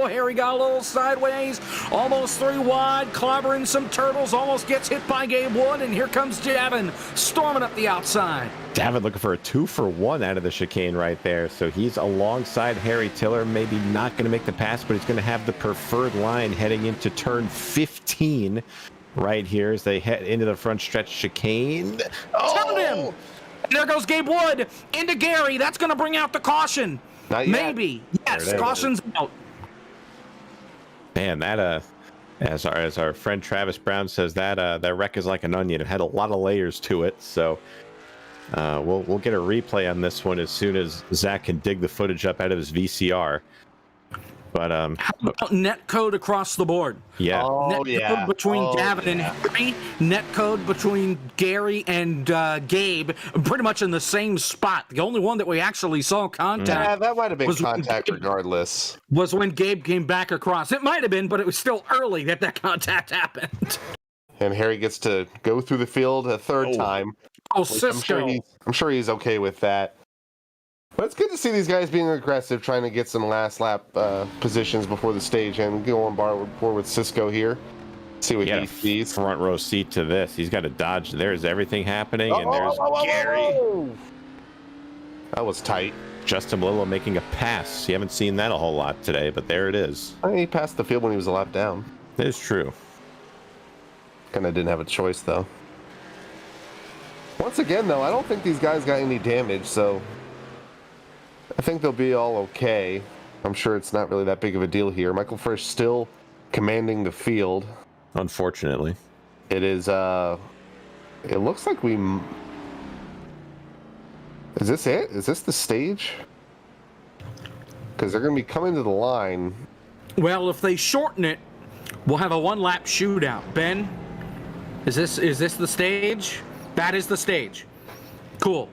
Harry got a little sideways, almost 3 wide, clobbering some turtles, almost gets hit by Gabe Wood, and here comes Davin storming up the outside. Davin looking for a 2-for-1 out of the chicane right there. So he's alongside Harry Tiller, maybe not going to make the pass, but he's going to have the preferred line heading into turn 15 right here as they head into the front stretch chicane. Turned him! And there goes Gabe Wood into Gary. That's going to bring out the caution. Not yet. Maybe. Yes, caution's out. Man, that as our friend Travis Brown says, that wreck is like an onion. It had a lot of layers to it. So we'll get a replay on this one as soon as Zach can dig the footage up out of his VCR. But How about net code across the board? yeah. Oh, Net code between Davin and Harry, net code between Gary and Gabe, pretty much in the same spot. The only one that we actually saw contact. Yeah, that might have been was contact regardless. Was when Gabe came back across. It might have been, but it was still early that contact happened. And Harry gets to go through the field a third time. Oh, which Cisco. I'm sure he's okay with that. But it's good to see these guys being aggressive, trying to get some last lap positions before the stage, and go on board with Cisco here. See what he sees. Front row seat to this. He's got to dodge. There's everything happening, and there's Gary. That was tight. Justin Malillo making a pass. You haven't seen that a whole lot today, but there it is. I mean, he passed the field when he was a lap down. It is true. Kind of didn't have a choice, though. Once again, though, I don't think these guys got any damage, so I think they'll be all okay. I'm sure it's not really that big of a deal here. Michael Frisch still commanding the field. Unfortunately. It is, it looks like we... Is this it? Is this the stage? Because they're going to be coming to the line. Well, if they shorten it, we'll have a 1-lap shootout. Ben, is this the stage? That is the stage. Cool.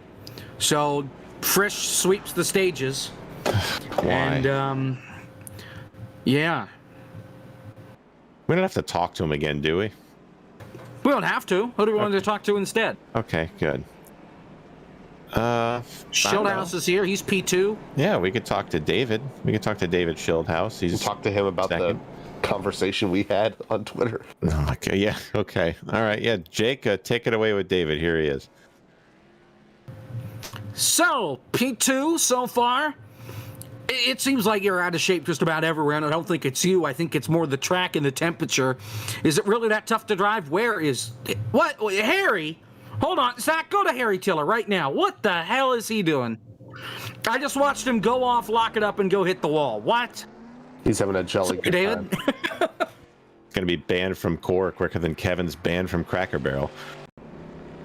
So Frisch sweeps the stages. Why? And yeah. We don't have to talk to him again, do we? We don't have to. Who do we want to talk to instead? Okay, good. I don't know. Shieldhouse is here. He's P2. Yeah, we could talk to David. We could talk to David Shieldhouse. We'll talk to him about second. the conversation we had on Twitter. Okay, yeah, okay. All right, yeah. Jake, take it away with David. Here he is. So, P2 so far. It seems like you're out of shape just about everywhere, and I don't think it's you. I think it's more the track and the temperature. Is it really that tough to drive? Where is... What? Harry? Hold on. Zach, go to Harry Tiller right now. What the hell is he doing? I just watched him go off, lock it up, and go hit the wall. What? He's having a jolly good David? time. It's going to be banned from core quicker than Kevin's banned from Cracker Barrel.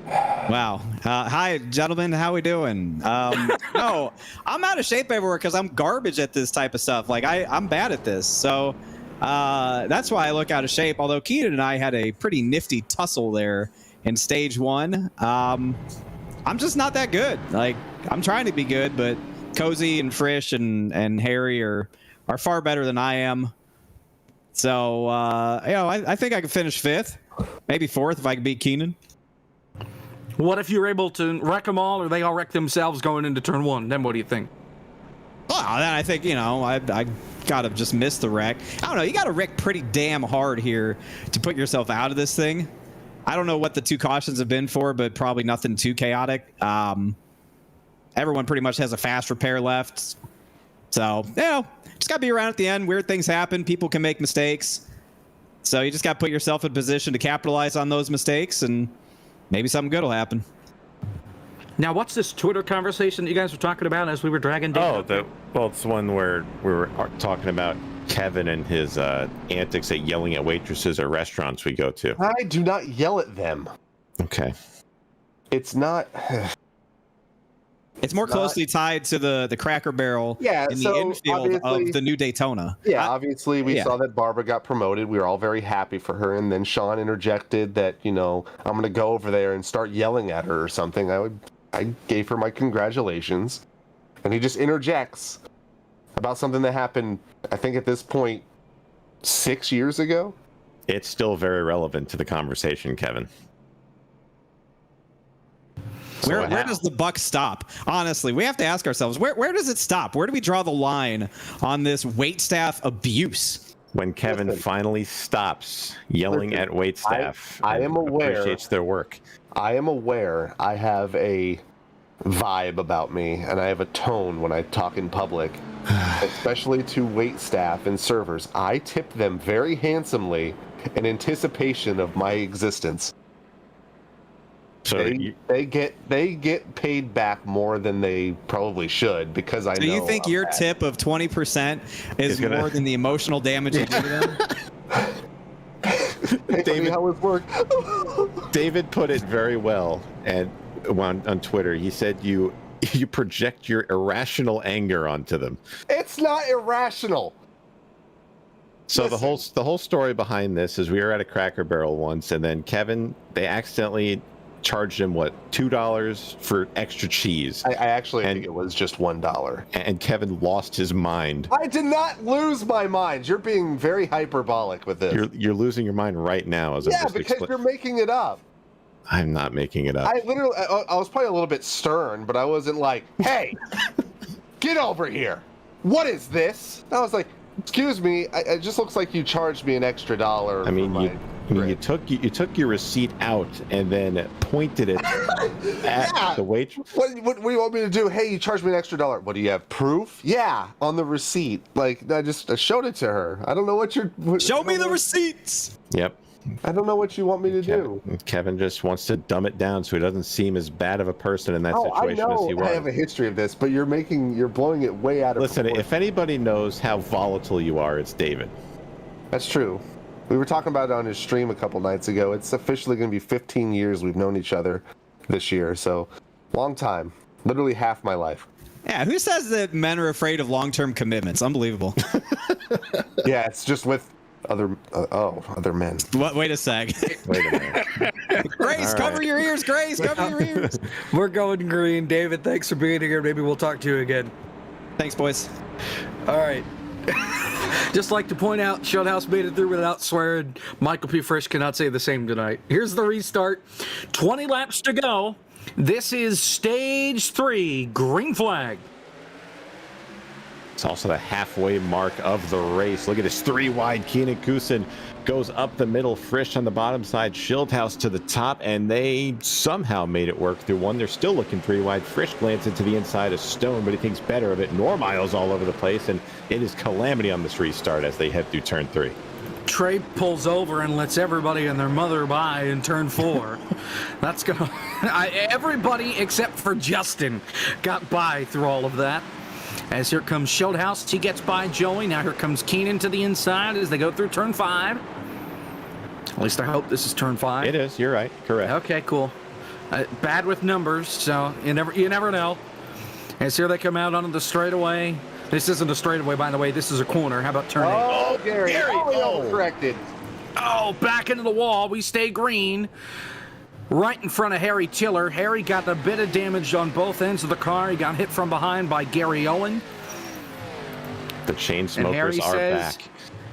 Wow. Hi, gentlemen. How we doing? No, I'm out of shape everywhere because I'm garbage at this type of stuff. Like, I'm bad at this. So that's why I look out of shape. Although Keenan and I had a pretty nifty tussle there in stage 1. I'm just not that good. Like, I'm trying to be good, but Cozy and Frisch and Harry are far better than I am. So, I think I can finish 5th, maybe 4th if I can beat Keenan. What if you're able to wreck them all, or they all wreck themselves going into turn 1? Then what do you think? Well, then I think, I gotta just miss the wreck. I don't know. You gotta wreck pretty damn hard here to put yourself out of this thing. I don't know what the 2 cautions have been for, but probably nothing too chaotic. Everyone pretty much has a fast repair left. So, just gotta be around at the end. Weird things happen. People can make mistakes. So you just gotta put yourself in position to capitalize on those mistakes, and maybe something good will happen. Now, what's this Twitter conversation that you guys were talking about as we were dragging down? Well, it's one where we were talking about Kevin and his antics at yelling at waitresses at restaurants we go to. I do not yell at them. Okay. It's not... It's more closely tied to the Cracker Barrel in the infield of the new Daytona. Yeah, obviously we saw that Barbara got promoted. We were all very happy for her, and then Sean interjected that, I'm going to go over there and start yelling at her or something. I gave her my congratulations, and he just interjects about something that happened, I think at this point, 6 years ago. It's still very relevant to the conversation, Kevin. Where does the buck stop? Honestly, we have to ask ourselves, where does it stop? Where do we draw the line on this waitstaff abuse? When Kevin finally stops yelling at waitstaff I am aware, appreciates their work. I am aware I have a vibe about me, and I have a tone when I talk in public, especially to waitstaff and servers. I tip them very handsomely in anticipation of my existence. So they get paid back more than they probably should because I know. Do you think your tip of 20% is more than the emotional damage you do to them? David, how it work? David put it very well on Twitter. He said you project your irrational anger onto them. It's not irrational. So the whole story behind this is we were at a Cracker Barrel once, and then Kevin, they accidentally charged him $2 for extra cheese. I actually think it was just $1. And Kevin lost his mind. I did not lose my mind. You're being very hyperbolic with this. You're losing your mind right now. Because you're making it up. I'm not making it up. I was probably a little bit stern, but I wasn't like, hey, get over here. What is this? I was like, excuse me, it just looks like you charged me an extra $1. You took your receipt out and then pointed it at the waitress. What do you want me to do? Hey, you charged me an extra $1. What, do you have proof? Yeah, on the receipt. Like, I showed it to her. I don't know what you're... Show me the receipts! Yep. I don't know what you want me to do. Kevin just wants to dumb it down so he doesn't seem as bad of a person in that situation I know as he was. I have a history of this, but you're blowing it way out of Listen, proportion. if anybody knows how volatile you are, it's David. That's true. We were talking about it on his stream a couple nights ago. It's officially going to be 15 years we've known each other this year, so long time. Literally half my life. Yeah, who says that men are afraid of long-term commitments? Unbelievable. Yeah, it's just with other men. What? Wait a sec. Wait a minute. Grace, cover your ears, Grace, cover your ears. We're going green. David, thanks for being here. Maybe we'll talk to you again. Thanks, boys. All right. Just like to point out, Shuthouse made it through without swearing. Michael P. Frisch cannot say the same tonight. Here's the restart. 20 laps to go. This is stage 3, green flag. It's also the halfway mark of the race. Look at this 3-wide. Keenan Kusin goes up the middle. Frisch on the bottom side. Schildhaus to the top, and they somehow made it work through one. They're still looking 3-wide. Frisch glances to the inside of Stone, but he thinks better of it. Normile's all over the place, and it is calamity on this restart as they head through turn 3. Trey pulls over and lets everybody and their mother by in turn 4. That's gonna. Everybody except for Justin got by through all of that. As here comes Schildhaus, he gets by Joey. Now here comes Keenan to the inside as they go through turn 5. At least I hope this is turn 5. It is. You're right. Correct. Okay, cool. Bad with numbers, so you never know. As here they come out onto the straightaway. This isn't a straightaway, by the way. This is a corner. How about turn 8? Oh, Gary. Oh, corrected. Oh, back into the wall. We stay green. Right in front of Harry Tiller. Harry got a bit of damage on both ends of the car. He got hit from behind by Gary Owen. The chain smokers are back.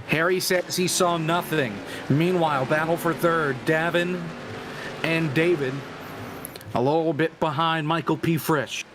Harry says he saw nothing. Meanwhile, battle for third. Davin and David a little bit behind Michael P. Frisch.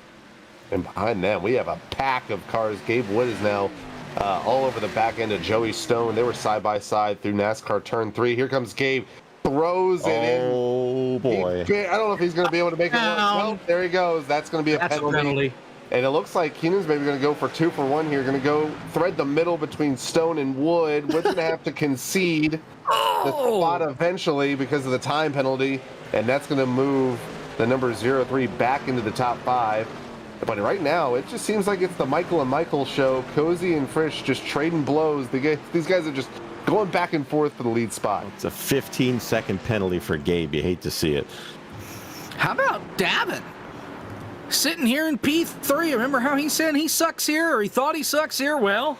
And behind them, we have a pack of cars. Gabe Wood is now all over the back end of Joey Stone. They were side by side through NASCAR turn 3. Here comes Gabe. Throws it in. Oh, boy. I don't know if he's going to be able to make it work. Well, there he goes. That's going to be a penalty. And it looks like Keenan's maybe going to go for 2 for 1 here. Going to go thread the middle between Stone and Wood. Wood's going to have to concede the spot eventually because of the time penalty. And that's going to move the number 03 back into the top 5. But right now, it just seems like it's the Michael and Michael show. Cozy and Frisch just trading blows. These guys are just going back and forth for the lead spot. It's a 15-second penalty for Gabe. You hate to see it. How about Davin? Sitting here in P3. Remember how he said he sucks here, or he thought he sucks here? Well,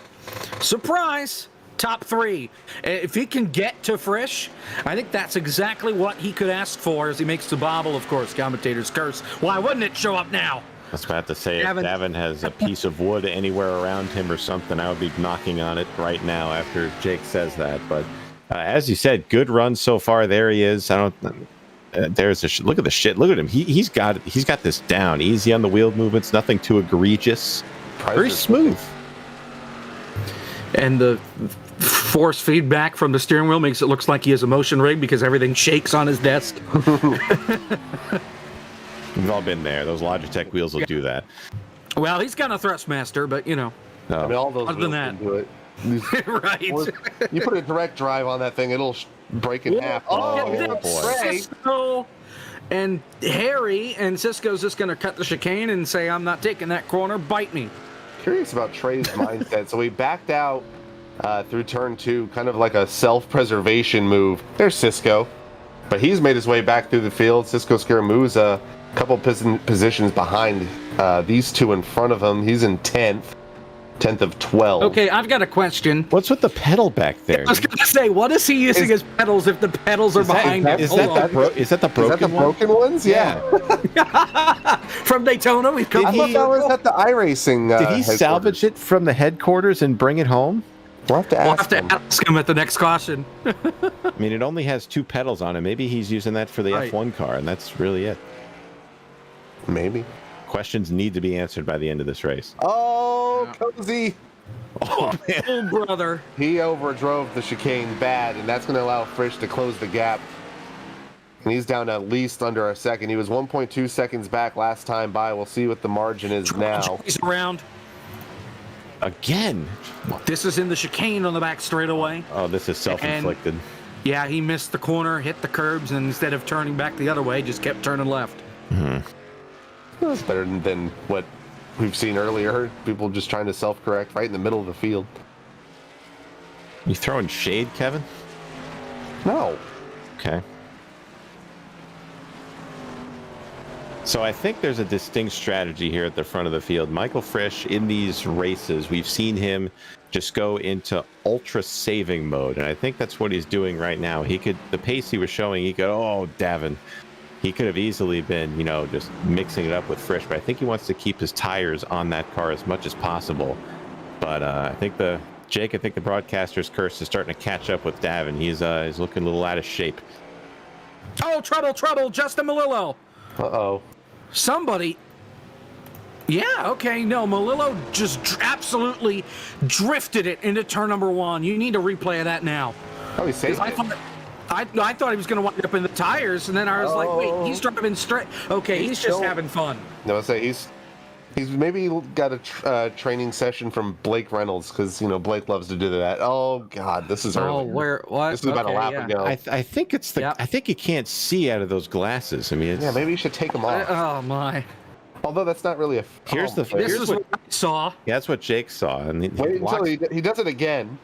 surprise. Top 3. If he can get to Frisch, I think that's exactly what he could ask for as he makes the bobble. Of course, commentators curse. Why wouldn't it show up now? I was about to say, if Davin has a piece of wood anywhere around him or something, I would be knocking on it right now after Jake says that. But as you said, good run so far. There he is. I don't. There's a look at the shit. Look at him. He's got this down. Easy on the wheel movements. Nothing too egregious. Very smooth. And the force feedback from the steering wheel makes it look like he has a motion rig because everything shakes on his desk. We've all been there. Those Logitech wheels will do that. Well, he's got a Thrustmaster, but you know. No. I mean, all those other than that, can do it. Right. You put a direct drive on that thing, it'll break in half. Oh, boy. Cisco and Harry and Cisco's just going to cut the chicane and say, I'm not taking that corner. Bite me. Curious about Trey's mindset. So we backed out through turn 2, kind of like a self-preservation move. There's Cisco. But he's made his way back through the field. Cisco Scaramouza, a couple positions behind these two in front of him. He's in 10th of 12. Okay, I've got a question. What's with the pedal back there? I was going to say, what is he using as pedals if the pedals are behind him? Is that the broken ones? Yeah. From Daytona, we've come. I thought that was at the iRacing. Did he salvage it from the headquarters and bring it home? We'll have to ask him at the next caution. I mean, it only has 2 pedals on it. Maybe he's using that for the F1 car, and that's really it. Maybe. Questions need to be answered by the end of this race. Oh, Cozy. Oh, man. Oh, brother. He overdrove the chicane bad, and that's going to allow Frisch to close the gap. And he's down at least under a second. He was 1.2 seconds back last time by. We'll see what the margin is now. He's around. Again. This is in the chicane on the back straightaway. Oh, this is self-inflicted. And, yeah, he missed the corner, hit the curbs, and instead of turning back the other way, just kept turning left. Mm-hmm. That's better than what we've seen earlier. People just trying to self-correct right in the middle of the field. You throwing shade, Kevin? No. Okay. So I think there's a distinct strategy here at the front of the field. Michael Frisch, in these races, we've seen him just go into ultra saving mode, and I think that's what he's doing right now. The pace he was showing, Davin. He could have easily been, just mixing it up with Frisch, but I think he wants to keep his tires on that car as much as possible. But I think the Jake, I think the broadcaster's curse is starting to catch up with Davin. He's looking a little out of shape. Oh, trouble, Justin Malillo. Uh-oh. Somebody. Yeah, okay, no, Malillo just absolutely drifted it into turn number 1. You need a replay of that now. Oh, he's saved I it. thought he was going to wind up in the tires, and then I was like, wait, he's driving straight. Okay, he's just having fun. No, I say he's maybe got a training session from Blake Reynolds, because Blake loves to do that. Oh God, this is early. What? This is about a lap ago. I think it's the. Yep. I think you can't see out of those glasses. I mean, it's, Yeah, maybe you should take them off. Oh my! Although that's not really a. Here's the- This is what I saw. yeah, that's what Jake saw. And Wait until he does it again.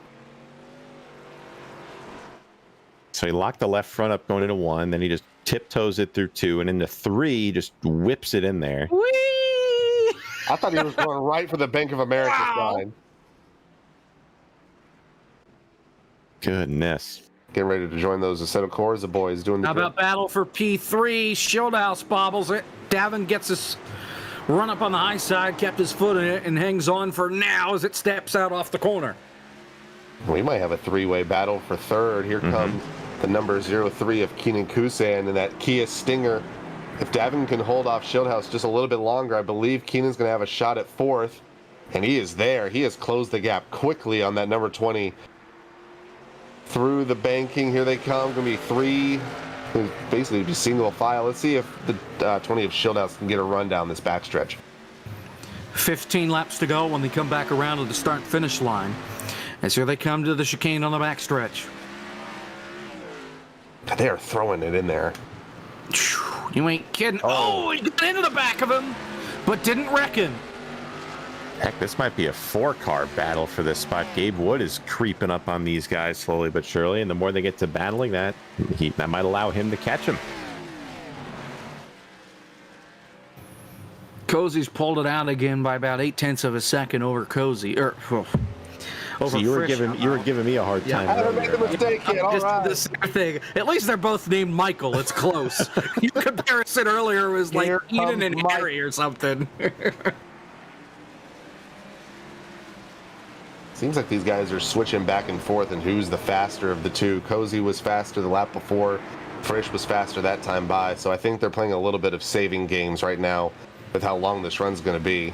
So he locked the left front up going into 1, then he just tiptoes it through 2, and into 3, just whips it in there. Whee! I thought he was going right for the Bank of America sign. Goodness. Getting ready to join those Assetto Corsa boys doing the. How about battle for P3? Shieldhouse bobbles it. Davin gets his run up on the high side, kept his foot in it, and hangs on for now as it steps out off the corner. We might have a 3-way battle for third. Here comes the number 03 of Keenan Kusan and that Kia Stinger. If Davin can hold off Shieldhouse just a little bit longer, I believe Keenan's going to have a shot at 4th. And he is there. He has closed the gap quickly on that number 20. Through the banking, here they come. Going to be 3. Basically, just single file. Let's see if the 20 of Shieldhouse can get a run down this backstretch. 15 laps to go when they come back around to the start-finish line. And so they come to the chicane on the backstretch. They are throwing it in there. You ain't kidding. Oh, he got into the back of him, but didn't reckon. Heck, this might be a 4-car battle for this spot. Gabe Wood is creeping up on these guys slowly but surely, and the more they get to battling, that might allow him to catch him. Cozy's pulled it out again by about 0.8 of a second over Cozy. So you were giving me a hard time. I haven't made the mistake yet. All Just right. the same thing. At least they're both named Michael. It's close. Your comparison earlier was like Here Eden and comes Harry or something. Seems like these guys are switching back and forth and who's the faster of the two. Cozy was faster the lap before. Frisch was faster that time by. So I think they're playing a little bit of saving games right now with how long this run's going to be.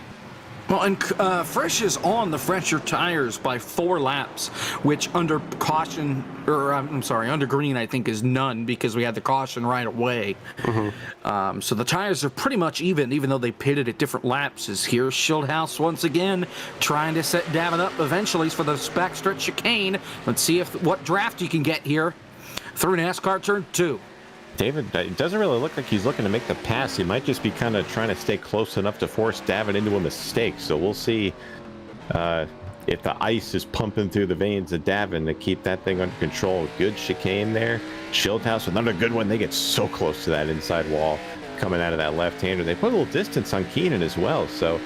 Well, and Frisch is on the fresher tires by 4 laps, which under caution, or I'm sorry, under green, I think is none because we had the caution right away. So the tires are pretty much even though they pitted at different laps. Is here Shieldhouse once again trying to set Davin up eventually for the backstretch chicane. Let's see what draft you can get here through NASCAR Turn 2. David, it doesn't really look like he's looking to make the pass. He might just be kind of trying to stay close enough to force Davin into a mistake. So we'll see if the ice is pumping through the veins of Davin to keep that thing under control. Good chicane there. Shieldhouse, another good one. They get so close to that inside wall coming out of that left-hander. They put a little distance on Keenan as well. So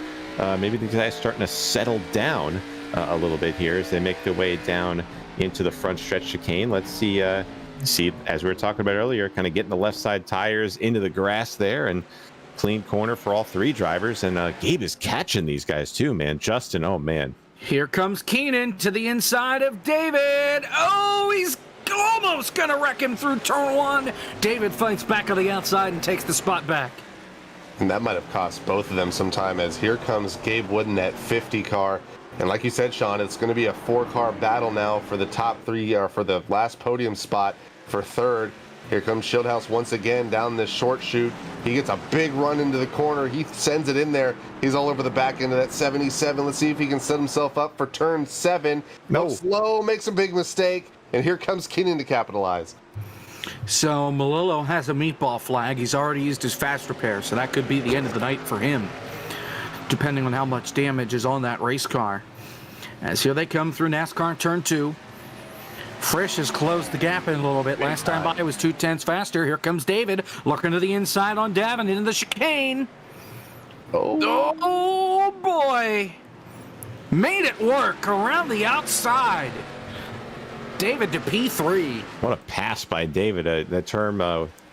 maybe these guys starting to settle down a little bit here as they make their way down into the front stretch chicane. Let's see, as we were talking about earlier, kind of getting the left side tires into the grass there, and clean corner for all 3 drivers. And Gabe is catching these guys too, man. Justin, oh man. Here comes Keenan to the inside of David. Oh, he's almost going to wreck him through turn 1. David fights back on the outside and takes the spot back. And that might have cost both of them some time, as here comes Gabe Wood in that 50 car. And like you said, Sean, it's going to be a 4-car battle now for the top 3, or for the last podium spot for third. Here comes Shieldhouse once again down this short chute. He gets a big run into the corner. He sends it in there. He's all over the back end of that 77. Let's see if he can set himself up for turn 7. No, slow, makes a big mistake. And here comes Keenan to capitalize. So Malillo has a meatball flag. He's already used his fast repair, so that could be the end of the night for him, depending on how much damage is on that race car. As here they come through NASCAR Turn 2. Frisch has closed the gap in a little bit. Last time by it was 0.2 faster. Here comes David looking to the inside on Davin into the chicane. Oh boy. Made it work around the outside. David to P3. What a pass by David. That term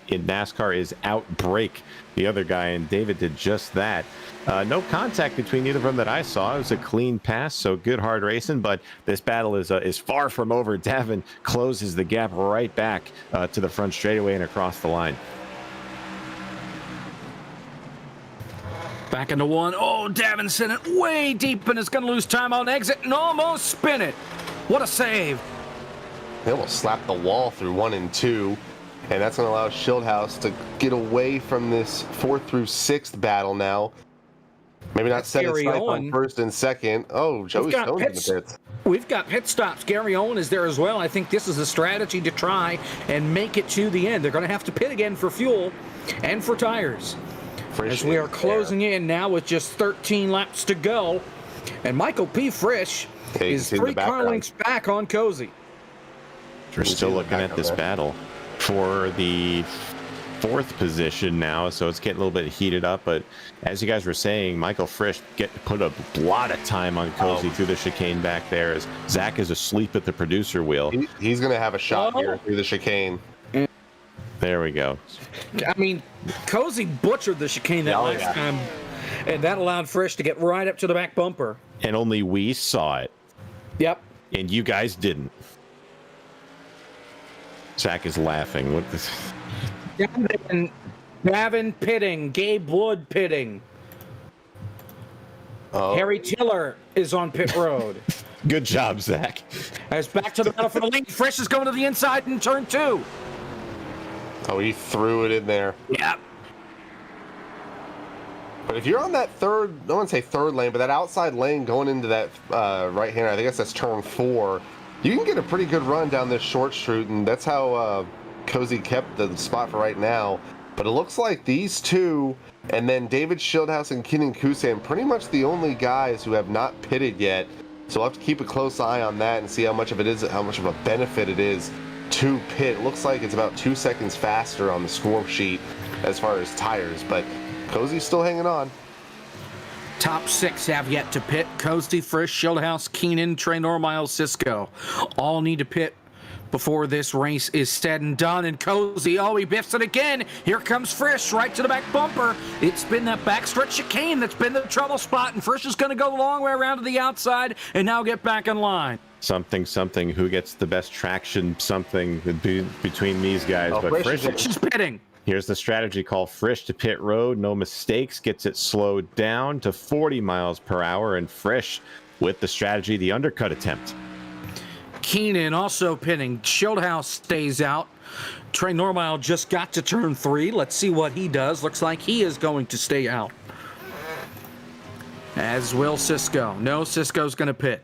in NASCAR is outbrake the other guy, and David did just that. No contact between either of them that I saw. It was a clean pass, so good hard racing, but this battle is far from over. Davin closes the gap right back to the front straightaway and across the line. Back into one. Oh, Davin sent it way deep and is going to lose time on exit and almost spin it. What a save. They almost slapped the wall through 1 and 2, and that's going to allow Schildhaus to get away from this 4th through 6th battle now. Maybe not set his sight on 1st and 2nd. Oh, Joey Stone's in the pits. We've got pit stops. Gary Owen is there as well. I think this is a strategy to try and make it to the end. They're going to have to pit again for fuel and for tires. As we are closing in now with just 13 laps to go. And Michael P. Frisch is 3 car lengths back on Cozy. We're still looking at this battle for the 4th position now, so it's getting a little bit heated up. But as you guys were saying, Michael Frisch put a lot of time on Cozy through the chicane back there as Zach is asleep at the producer wheel. He's going to have a shot here through the chicane. There we go. I mean, Cozy butchered the chicane that last time, and that allowed Frisch to get right up to the back bumper. And only we saw it. Yep. And you guys didn't. Zach is laughing. What this? Gavin pitting. Gabe Wood pitting. Harry Tiller is on pit road. Good job, Zach. As back to the battle for the lead. Frisch is going to the inside in turn 2. Oh, he threw it in there. Yep. But if you're on that third, I don't want to say third lane, but that outside lane going into that right-hander, I think that's turn 4, you can get a pretty good run down this short street, and that's how Cozy kept the spot for right now. But it looks like these two, and then David Schildhaus and Kenan Kusan, pretty much the only guys who have not pitted yet. So we'll have to keep a close eye on that and see how much of a benefit it is to pit. It looks like it's about 2 seconds faster on the score sheet as far as tires, but Cozy's still hanging on. Top 6 have yet to pit. Cozy, Frisch, Schildhaus, Keenan, Trey Normile, Cisco. All need to pit before this race is said and done. And Cozy, he biffs it again. Here comes Frisch right to the back bumper. It's been that backstretch chicane that's been the trouble spot, and Frisch is going to go the long way around to the outside and now get back in line. Something, who gets the best traction, something between these guys. But Frisch is pitting. Here's the strategy call. Frisch to pit road, no mistakes, gets it slowed down to 40 miles per hour, and Frisch with the strategy, the undercut attempt. Keenan also pitting. Schildhaus stays out. Trey Normile just got to turn 3. Let's see what he does. Looks like he is going to stay out. As will Cisco. No, Cisco's going to pit.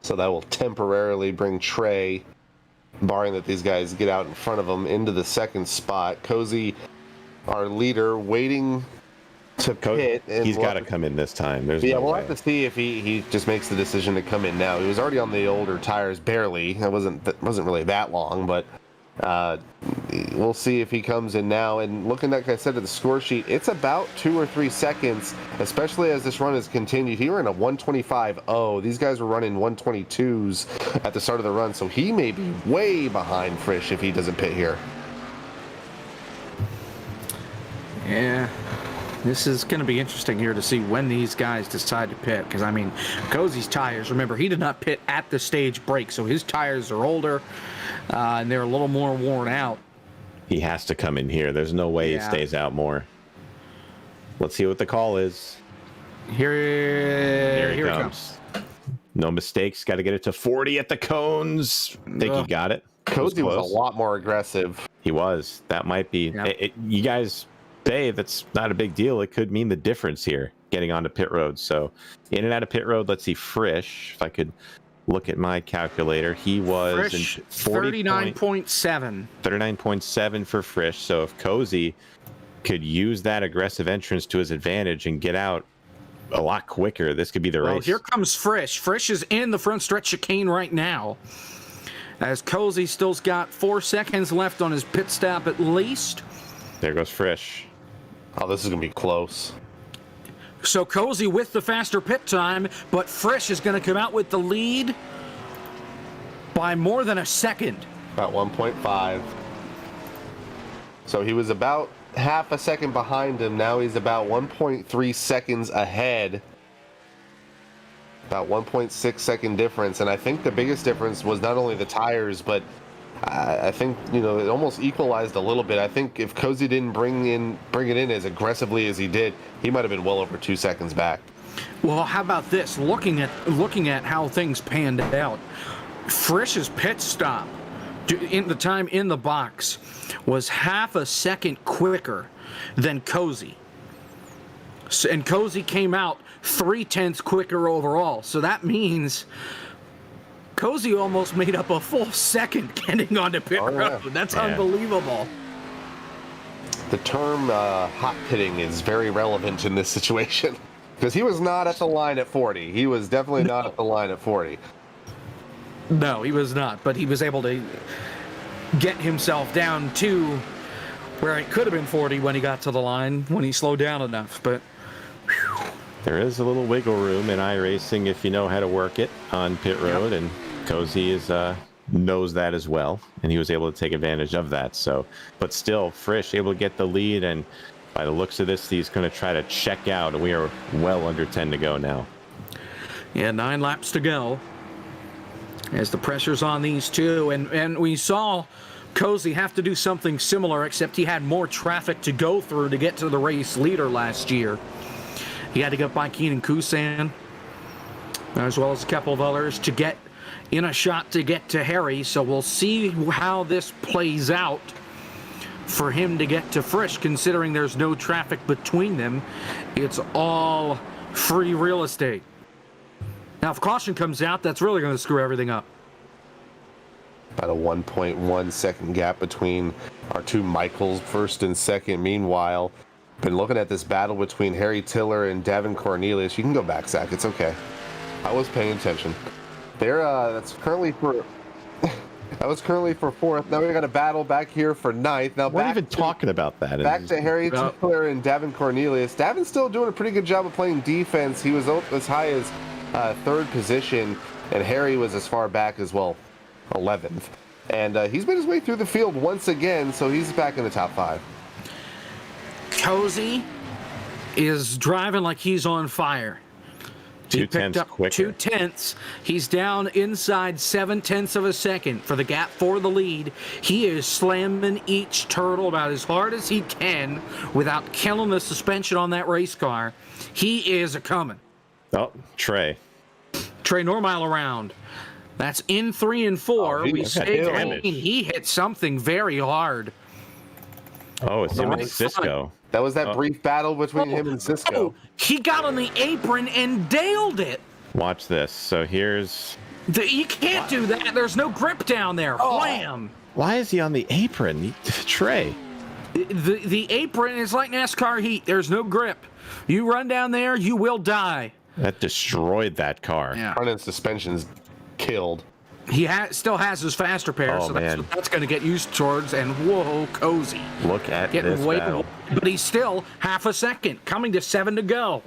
So that will temporarily bring Trey, barring that these guys get out in front of him, into the 2nd spot. Cozy, our leader, waiting to pit. And he's got to come in this time. We'll have to see if he just makes the decision to come in now. He was already on the older tires, barely. It wasn't really that long, but we'll see if he comes in now. And looking, like I said, at the score sheet, it's about 2 or 3 seconds, especially as this run has continued. He ran a 125.0. These guys were running 122s at the start of the run, so he may be way behind Frisch if he doesn't pit here. Yeah. This is going to be interesting here to see when these guys decide to pit. Because, I mean, Cozy's tires, remember, he did not pit at the stage break, so his tires are older and they're a little more worn out. He has to come in here. There's no way he stays out more. Let's see what the call is. Here he comes. No mistakes. Got to get it to 40 at the cones. Think he got it. Cozy was a lot more aggressive. He was. That might be. You guys say that's not a big deal. It could mean the difference here, getting onto pit road. So in and out of pit road, let's see Frisch. If I could look at my calculator, he was Frisch, 39.7. 39.7 for Frisch. So if Cozy could use that aggressive entrance to his advantage and get out a lot quicker, this could be the race. Here comes Frisch. Frisch is in the front stretch chicane right now, as Cozy still's got 4 seconds left on his pit stop at least. There goes Frisch. Oh, this is going to be close. So Cozy with the faster pit time, but Frisch is going to come out with the lead by more than a second. About 1.5. So he was about half a second behind him. Now he's about 1.3 seconds ahead. About 1.6 second difference. And I think the biggest difference was not only the tires, but I think, you know, it almost equalized a little bit. I think if Cozy didn't bring it in as aggressively as he did, he might have been well over 2 seconds back. Well, how about this? Looking at how things panned out, Frisch's pit stop in the time in the box was half a second quicker than Cozy. And Cozy came out 0.3 quicker overall. So that means Cozy almost made up a full second getting onto pit road. That's unbelievable. The term hot pitting is very relevant in this situation because he was not at the line at 40. He was definitely not at the line at 40. No, he was not, but he was able to get himself down to where it could have been 40 when he got to the line, when he slowed down enough. But whew. There is a little wiggle room in iRacing if you know how to work it on pit road, and Cozy knows that as well, and he was able to take advantage of that. So, but still, Frisch able to get the lead, and by the looks of this, he's going to try to check out, and we are well under 10 to go now. Yeah, 9 laps to go as the pressure's on these two, and we saw Cozy have to do something similar, except he had more traffic to go through to get to the race leader last year. He had to get by Keenan Kusan, as well as a couple of others, to get in a shot to get to Harry. So we'll see how this plays out for him to get to Frisch, considering there's no traffic between them. It's all free real estate. Now, if caution comes out, that's really going to screw everything up. About a 1.1 second gap between our two Michaels, first and second. Meanwhile, been looking at this battle between Harry Tiller and Davin Cornelius. You can go back, Zach. It's okay. I was paying attention. That's currently for. That was currently for fourth. Now we got a battle back here for ninth. Now we're not even talking about that. Back to Harry Tiller and Davin Cornelius. Davin's still doing a pretty good job of playing defense. He was as high as third position, and Harry was as far back as 11th. And he's made his way through the field once again, so he's back in the top 5. Cozy is driving like he's on fire. He picked up quicker. 0.2. He's down inside 0.7 of a second for the gap for the lead. He is slamming each turtle about as hard as he can without killing the suspension on that race car. He is a-coming. Oh, Trey Normile around. That's in 3 and 4. We say he hit something very hard. Oh, it's him and Cisco. That was that brief battle between him and Cisco. Oh, he got on the apron and nailed it. Watch this. So here's... You can't do that. There's no grip down there. Wham! Why is he on the apron? Trey. The apron is like NASCAR heat. There's no grip. You run down there, you will die. That destroyed that car. Yeah. Front end suspension's killed. He still has his faster pair, so that's what that's going to get used towards. And whoa, Cozy. Look at this battle. But he's still half a second, coming to 7 to go.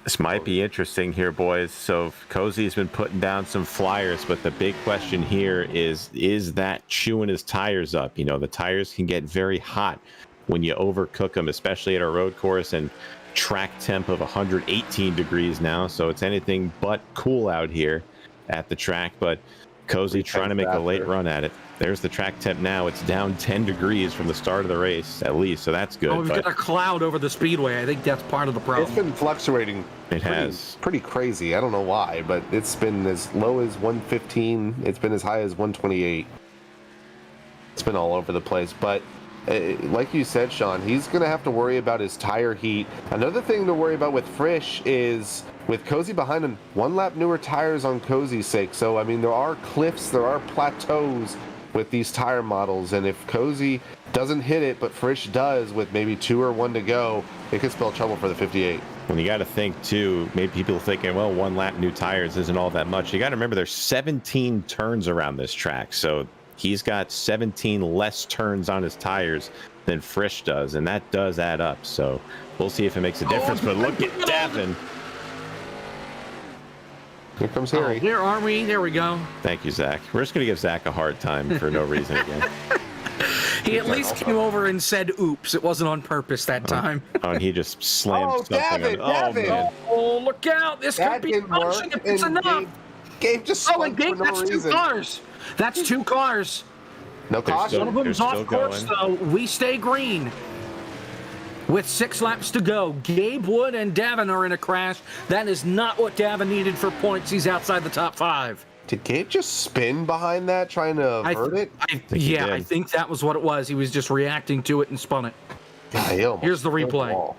This might be interesting here, boys. So Cozy's been putting down some flyers, but the big question here is that chewing his tires up? You know, the tires can get very hot when you overcook them, especially at a road course, and track temp of 118 degrees now. So it's anything but cool out here at the track, but Cozy trying to make a late run at it. There's the track temp now. It's down 10 degrees from the start of the race, at least, so that's good. Oh, we've got a cloud over the speedway. I think that's part of the problem. It's been fluctuating. It has. Pretty crazy. I don't know why, but it's been as low as 115. It's been as high as 128. It's been all over the place, but like you said, Sean, he's going to have to worry about his tire heat. Another thing to worry about with Frisch is, with Cozy behind him, 1 lap newer tires on Cozy's sake. So, I mean, there are cliffs, there are plateaus with these tire models. And if Cozy doesn't hit it, but Frisch does with maybe 2 or 1 to go, it could spell trouble for the 58. When you got to think, too, maybe people are thinking, well, 1 lap new tires isn't all that much. You got to remember there's 17 turns around this track. So he's got 17 less turns on his tires than Frisch does, and that does add up. So we'll see if it makes a difference. But look at Davin. Here comes Oh, Harry. here are we. There we go. Thank you, Zach. We're just gonna give Zach a hard time for no reason again. He at least came over and said, oops. It wasn't on purpose that time. Oh, and he just slammed Oh, something. Davin, on Davin. man. Oh, look out. This That could be didn't work. punching if it's and enough. Gabe just Oh, and spun Gabe, for no that's reason. 2 cars. That's 2 cars. No They're caution. still- One of them's they're off still course, going. though. We stay green. With 6 laps to go, Gabe Wood and Davin are in a crash. That is not what Davin needed for points. He's outside the top 5. Did Gabe just spin behind that, trying to avert it? he I did. think that was what it was. He was just reacting to it and spun it. Yeah, he almost Here's the killed replay. ball.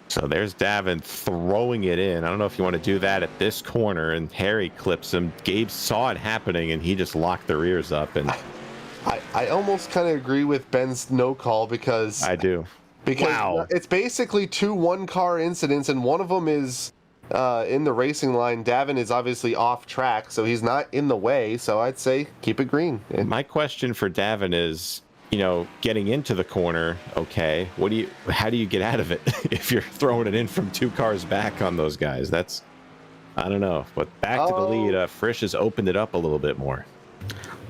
So there's Davin throwing it in. I don't know if you want to do that at this corner, and Harry clips him. Gabe saw it happening, and he just locked the rears up, and I almost kind of agree with Ben's no call because I do. Wow. it's basically 2 one-car incidents, and one of them is in the racing line. Davin is obviously off track, so he's not in the way. So I'd say keep it green. My question for Davin is, getting into the corner, okay, how do you get out of it if you're throwing it in from 2 cars back on those guys? I don't know. But back to the lead, Frisch has opened it up a little bit more.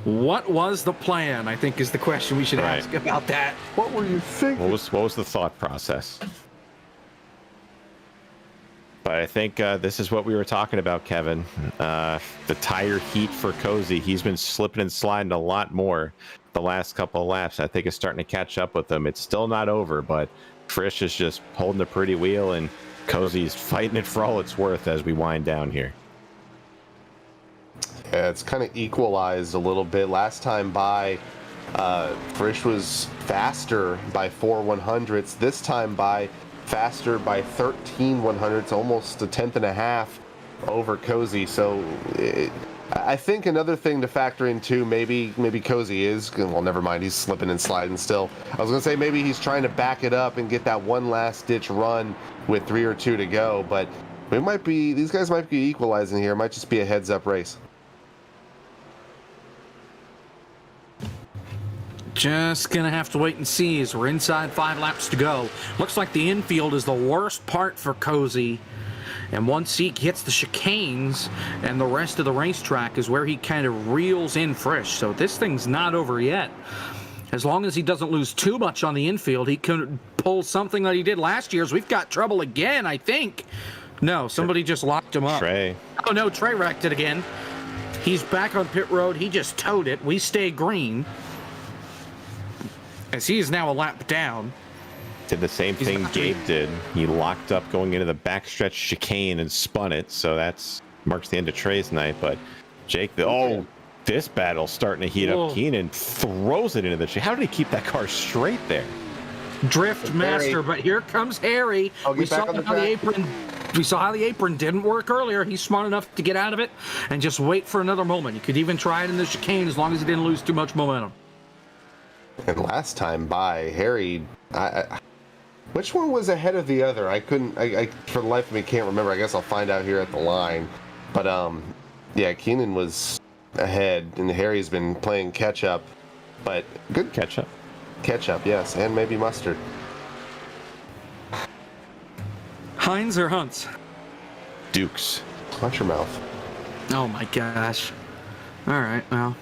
What was the plan, I think, is the question we should Right. ask about that. What were you thinking? What was the thought process? But I think this is what we were talking about, Kevin. The tire heat for Cozy. He's been slipping and sliding a lot more the last couple of laps. I think it's starting to catch up with him. It's still not over, but Frisch is just holding a pretty wheel, and Cozy's fighting it for all it's worth as we wind down here. Yeah, it's kind of equalized a little bit. Last time by, Frisch was faster by 4 100ths. This time by faster by 13 100ths, almost a 1/10.5 over Cozy. So I think another thing to factor in too, maybe Cozy is, well, never mind, he's slipping and sliding still. I was gonna say maybe he's trying to back it up and get that one last ditch run with 3 or 2 to go, but these guys might be equalizing here. It might just be a heads up race. Just gonna have to wait and see as we're inside 5 laps to go. Looks like the infield is the worst part for Cozy. And once he hits the chicanes and the rest of the racetrack is where he kind of reels in Frisch. So this thing's not over yet. As long as he doesn't lose too much on the infield, he could pull something that he did last year. So we've got trouble again, I think. No, somebody just locked him up. Trey. Oh no, Trey wrecked it again. He's back on pit road. He just towed it. We stay green. As he is now a lap down. Did the same thing not Gabe doing- did. He locked up going into the backstretch chicane and spun it. So that's marks the end of Trey's night. But Jake, this battle's starting to heat Whoa. up. Keenan throws it into the chicane. How did he keep that car straight there? Drift master, but here comes Harry. I'll get back on the track. We saw how the apron didn't work earlier. He's smart enough to get out of it and just wait for another moment. He could even try it in the chicane as long as he didn't lose too much momentum. And last time by, Harry, which one was ahead of the other? I couldn't, for the life of me, can't remember. I guess I'll find out here at the line. But, yeah, Keenan was ahead, and Harry's been playing catch-up. But good Catch up. catch-up, yes, and maybe mustard. Heinz or Hunts? Dukes. Watch your mouth. Oh my gosh. All right, well.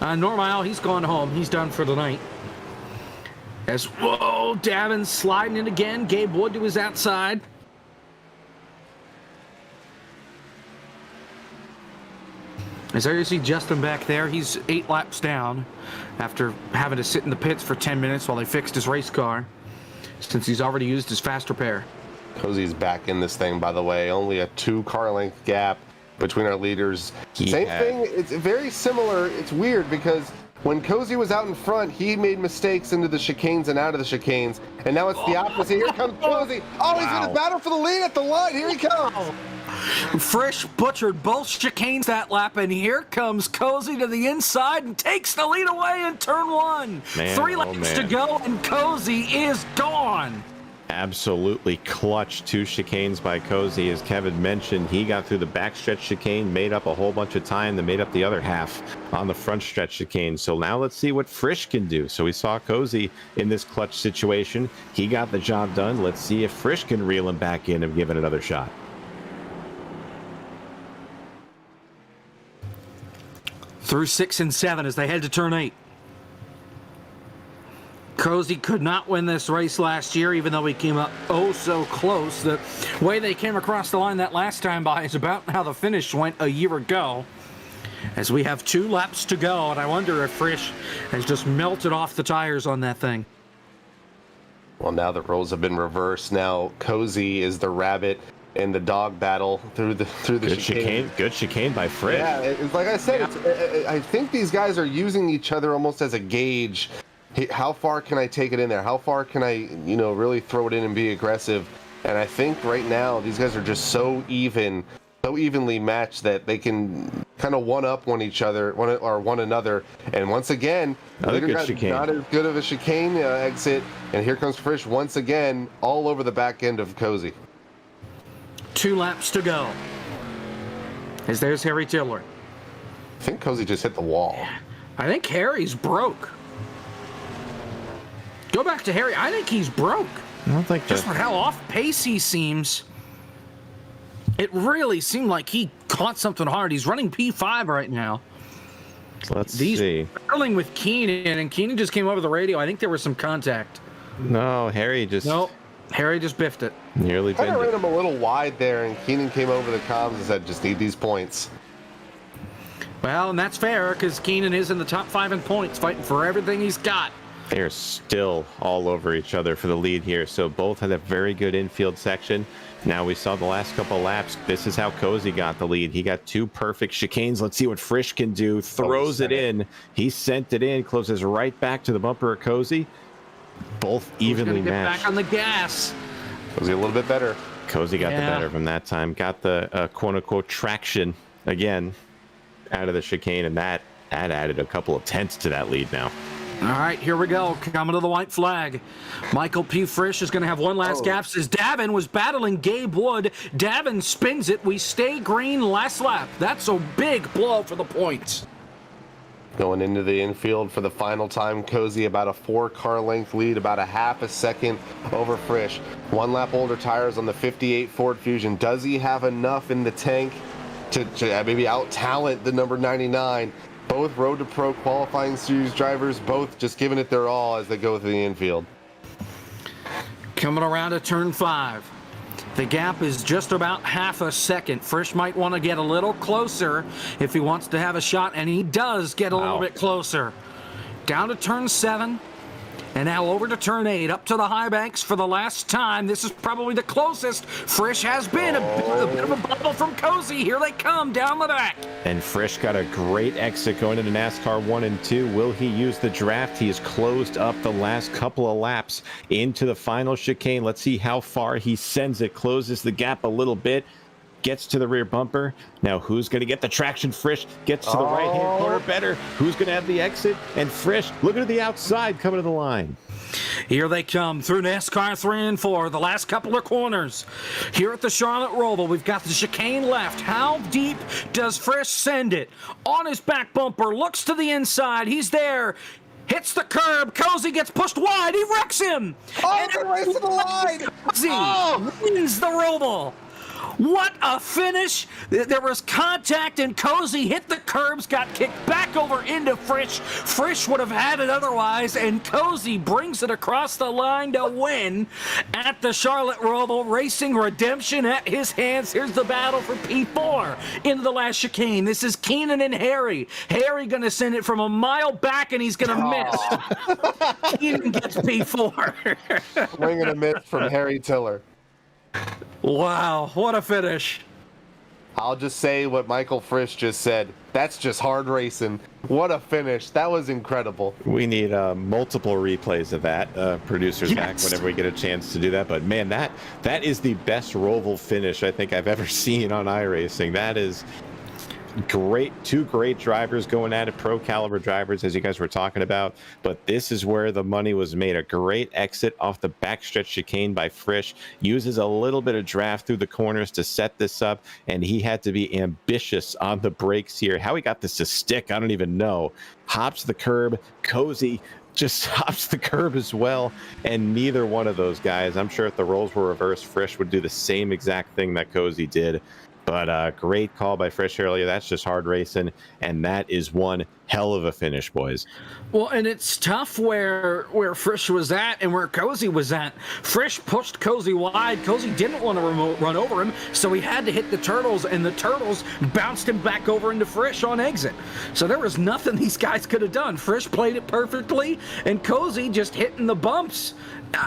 Normal, he's gone home. He's done for the night. As, whoa, Davin's sliding in again. Gabe Wood to his outside. As there you see Justin back there, he's 8 laps down after having to sit in the pits for 10 minutes while they fixed his race car, since he's already used his fast repair. Cozy's back in this thing, by the way. Only a 2-car length gap between our leaders. Same thing. It's very similar. It's weird because when Cozy was out in front, he made mistakes into the chicanes and out of the chicanes. And now it's the opposite. Here comes Cozy. Oh, he's going to battle for the lead at the line. Here he comes. Frisch butchered both chicanes that lap, and here comes Cozy to the inside and takes the lead away in turn 1. Man, 3 oh, laps to man. go, and Cozy is gone. Absolutely clutch 2 chicanes by Cozy. As Kevin mentioned, he got through the backstretch chicane, made up a whole bunch of time, then made up the other half on the front stretch chicane. So now let's see what Frisch can do. So we saw Cozy in this clutch situation. He got the job done. Let's see if Frisch can reel him back in and give it another shot. through 6 and 7 as they head to turn 8. Cozy could not win this race last year, even though he came up oh so close. The way they came across the line that last time by is about how the finish went a year ago. As we have 2 laps to go, and I wonder if Frisch has just melted off the tires on that thing. Well, now the roles have been reversed. Now Cozy is the rabbit in the dog battle through the chicane. Good chicane by Frisch. Yeah, it's like I said. I think these guys are using each other almost as a gauge. How far can I take it in there? How far can I, really throw it in and be aggressive? And I think right now these guys are just so evenly matched that they can kind of one another. And once again, not as good of a chicane exit. And here comes Frisch once again, all over the back end of Cozy. 2 laps to go. As there's Harry Tiller. I think Cozy just hit the wall. I think Harry's broke. Go back to Harry. I think he's broke. I don't think just for how off pace he seems. It really seemed like he caught something hard. He's running P5 right now. Let's see. Battling with Keenan, and Keenan just came over the radio. I think there was some contact. No, Harry just biffed it. Nearly kind of ran him a little wide there, and Keenan came over the comms and said, just need these points. Well, and that's fair, because Keenan is in the top 5 in points, fighting for everything he's got. They're still all over each other for the lead here. So both had a very good infield section. Now we saw the last couple of laps. This is how Cozy got the lead. He got 2 perfect chicanes. Let's see what Frisch can do. Throws it in. He sent it in. Closes right back to the bumper of Cozy. Both evenly matched. Back on the gas. Cozy a little bit better. Cozy got the better from that time. Got the quote-unquote traction again out of the chicane. And that added a couple of tenths to that lead now. All right, here we go. Coming to the white flag. Michael P. Frisch is going to have one last gap. As Davin was battling Gabe Wood. Davin spins it. We stay green last lap. That's a big blow for the points. Going into the infield for the final time, Cozy about a 4-car length lead, about a half a second over Frisch. 1 lap older tires on the 58 Ford Fusion. Does he have enough in the tank to maybe out-talent the number 99? Both Road to Pro qualifying series drivers, both just giving it their all as they go through the infield. Coming around to turn 5. The gap is just about half a second. Frisch might want to get a little closer if he wants to have a shot, and he does get a little bit closer. Down to turn 7. And now over to turn 8, up to the high banks for the last time. This is probably the closest Frisch has been. A bit of a bubble from Cozy. Here they come down the back. And Frisch got a great exit going into NASCAR 1 and 2. Will he use the draft? He has closed up the last couple of laps into the final chicane. Let's see how far he sends it. Closes the gap a little bit. Gets to the rear bumper. Now who's going to get the traction? Frisch gets to the right-hand corner better. Who's going to have the exit? And Frisch looking at the outside coming to the line. Here they come through NASCAR 3 and 4, the last couple of corners. Here at the Charlotte Roval, we've got the chicane left. How deep does Frisch send it? On his back bumper, looks to the inside. He's there. Hits the curb. Cozy gets pushed wide. He wrecks him. And it race to the line. Cozy wins the Roval. What a finish! There was contact, and Cozy hit the curbs, got kicked back over into Frisch. Frisch would have had it otherwise, and Cozy brings it across the line to win at the Charlotte Roval. Racing redemption at his hands. Here's the battle for P4 into the last chicane. This is Keenan and Harry. Harry going to send it from a mile back, and he's going to miss. Keenan gets P4. Swing and a miss from Harry Tiller. Wow, what a finish. I'll just say what Michael Frisch just said. That's just hard racing. What a finish. That was incredible. We need multiple replays of that, producers back whenever we get a chance to do that. But man, that is the best Roval finish I think I've ever seen on iRacing. That is great. 2 great drivers going at it, pro caliber drivers, as you guys were talking about. But this is where the money was made. A great exit off the backstretch chicane by Frisch. Uses a little bit of draft through the corners to set this up, and he had to be ambitious on the brakes here. How he got this to stick, I don't even know. Hops the curb. Cozy just hops the curb as well, and neither one of those guys, I'm sure if the roles were reversed, Frisch would do the same exact thing that Cozy did. But great call by Frisch earlier. That's just hard racing, and that is one hell of a finish, boys. Well, and it's tough where Frisch was at and where Cozy was at. Frisch pushed Cozy wide. Cozy didn't want to run over him, so he had to hit the Turtles, and the Turtles bounced him back over into Frisch on exit. So there was nothing these guys could have done. Frisch played it perfectly, and Cozy just hitting the bumps.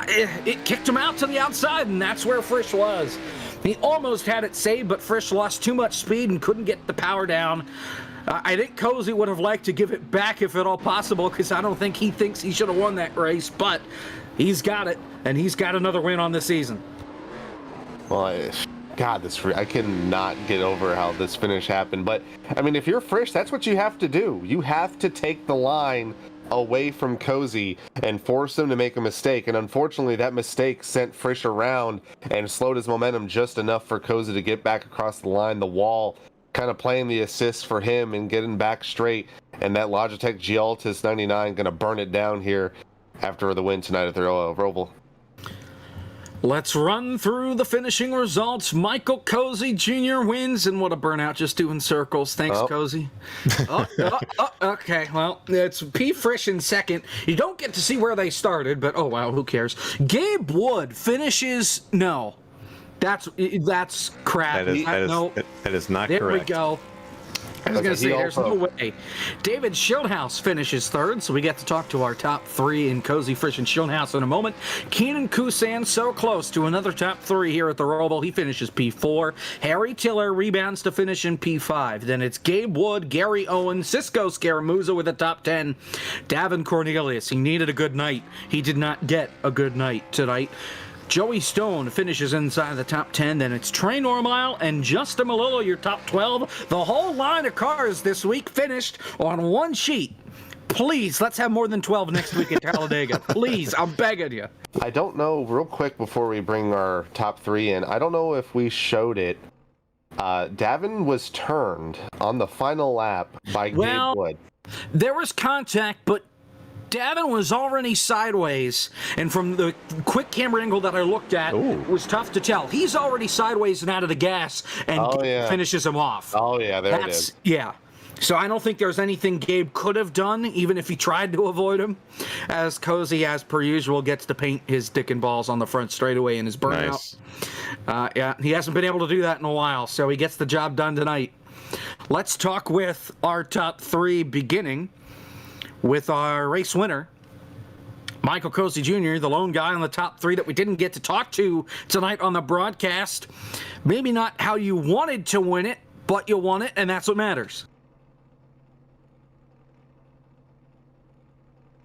It kicked him out to the outside, and that's where Frisch was. He almost had it saved, but Frisch lost too much speed and couldn't get the power down. I think Cozy would have liked to give it back if at all possible, because I don't think he thinks he should have won that race, but he's got it, and he's got another win on the season. Well, I cannot get over how this finish happened. But, I mean, if you're Frisch, that's what you have to do. You have to take the line away from Cozy and force him to make a mistake. And unfortunately, that mistake sent Frisch around and slowed his momentum just enough for Cozy to get back across the line. The wall kind of playing the assist for him and getting back straight. And that Logitech G Altis 99 going to burn it down here after the win tonight at the Roval. Let's run through the finishing results. Michael Cozy Jr. wins, and what a burnout just doing circles. Thanks, Cozy. Okay, well, it's P. Frisch in second. You don't get to see where they started, but oh wow, who cares? Gabe Wood finishes, no. That's crap. That is not there correct. There we go. I was going to say, there's no way. David Schildhouse finishes third, so we get to talk to our top three in Cozy, Frisch, and Schildhouse in a moment. Keenan Kusan so close to another top three here at the Roval. He finishes P4. Harry Tiller rebounds to finish in P5. Then it's Gabe Wood, Gary Owen, Cisco Scaramouza with a top 10. Davin Cornelius, he needed a good night. He did not get a good night tonight. Joey Stone finishes inside the top 10. Then it's Trey Normile and Justin Malillo, your top 12. The whole line of cars this week finished on one sheet. Please, let's have more than 12 next week at Talladega. Please, I'm begging you. I don't know, real quick before we bring our top three in, I don't know if we showed it. Davin was turned on the final lap by Gabe Wood. There was contact, but Davin was already sideways, and from the quick camera angle that I looked at, it was tough to tell. He's already sideways and out of the gas, and finishes him off. Oh, yeah, there it is. Yeah. So I don't think there's anything Gabe could have done, even if he tried to avoid him, as Cozy, as per usual, gets to paint his dick and balls on the front straightaway in his burnout. Nice. He hasn't been able to do that in a while, so he gets the job done tonight. Let's talk with our top three, beginning with our race winner, Michael Cozy Jr., the lone guy on the top three that we didn't get to talk to tonight on the broadcast. Maybe not how you wanted to win it, but you won it, and that's what matters.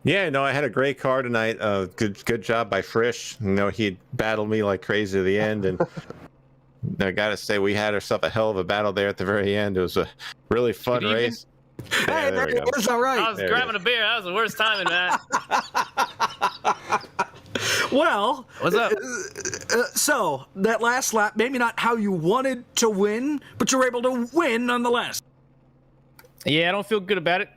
Yeah, no, I had a great car tonight. Good job by Frisch. He battled me like crazy to the end, and I got to say, we had ourselves a hell of a battle there at the very end. It was a really fun race. Hey, there it was all right. I was grabbing a beer. That was the worst timing, man. Well, what's up? So that last lap, maybe not how you wanted to win, but you were able to win nonetheless. Yeah, I don't feel good about it.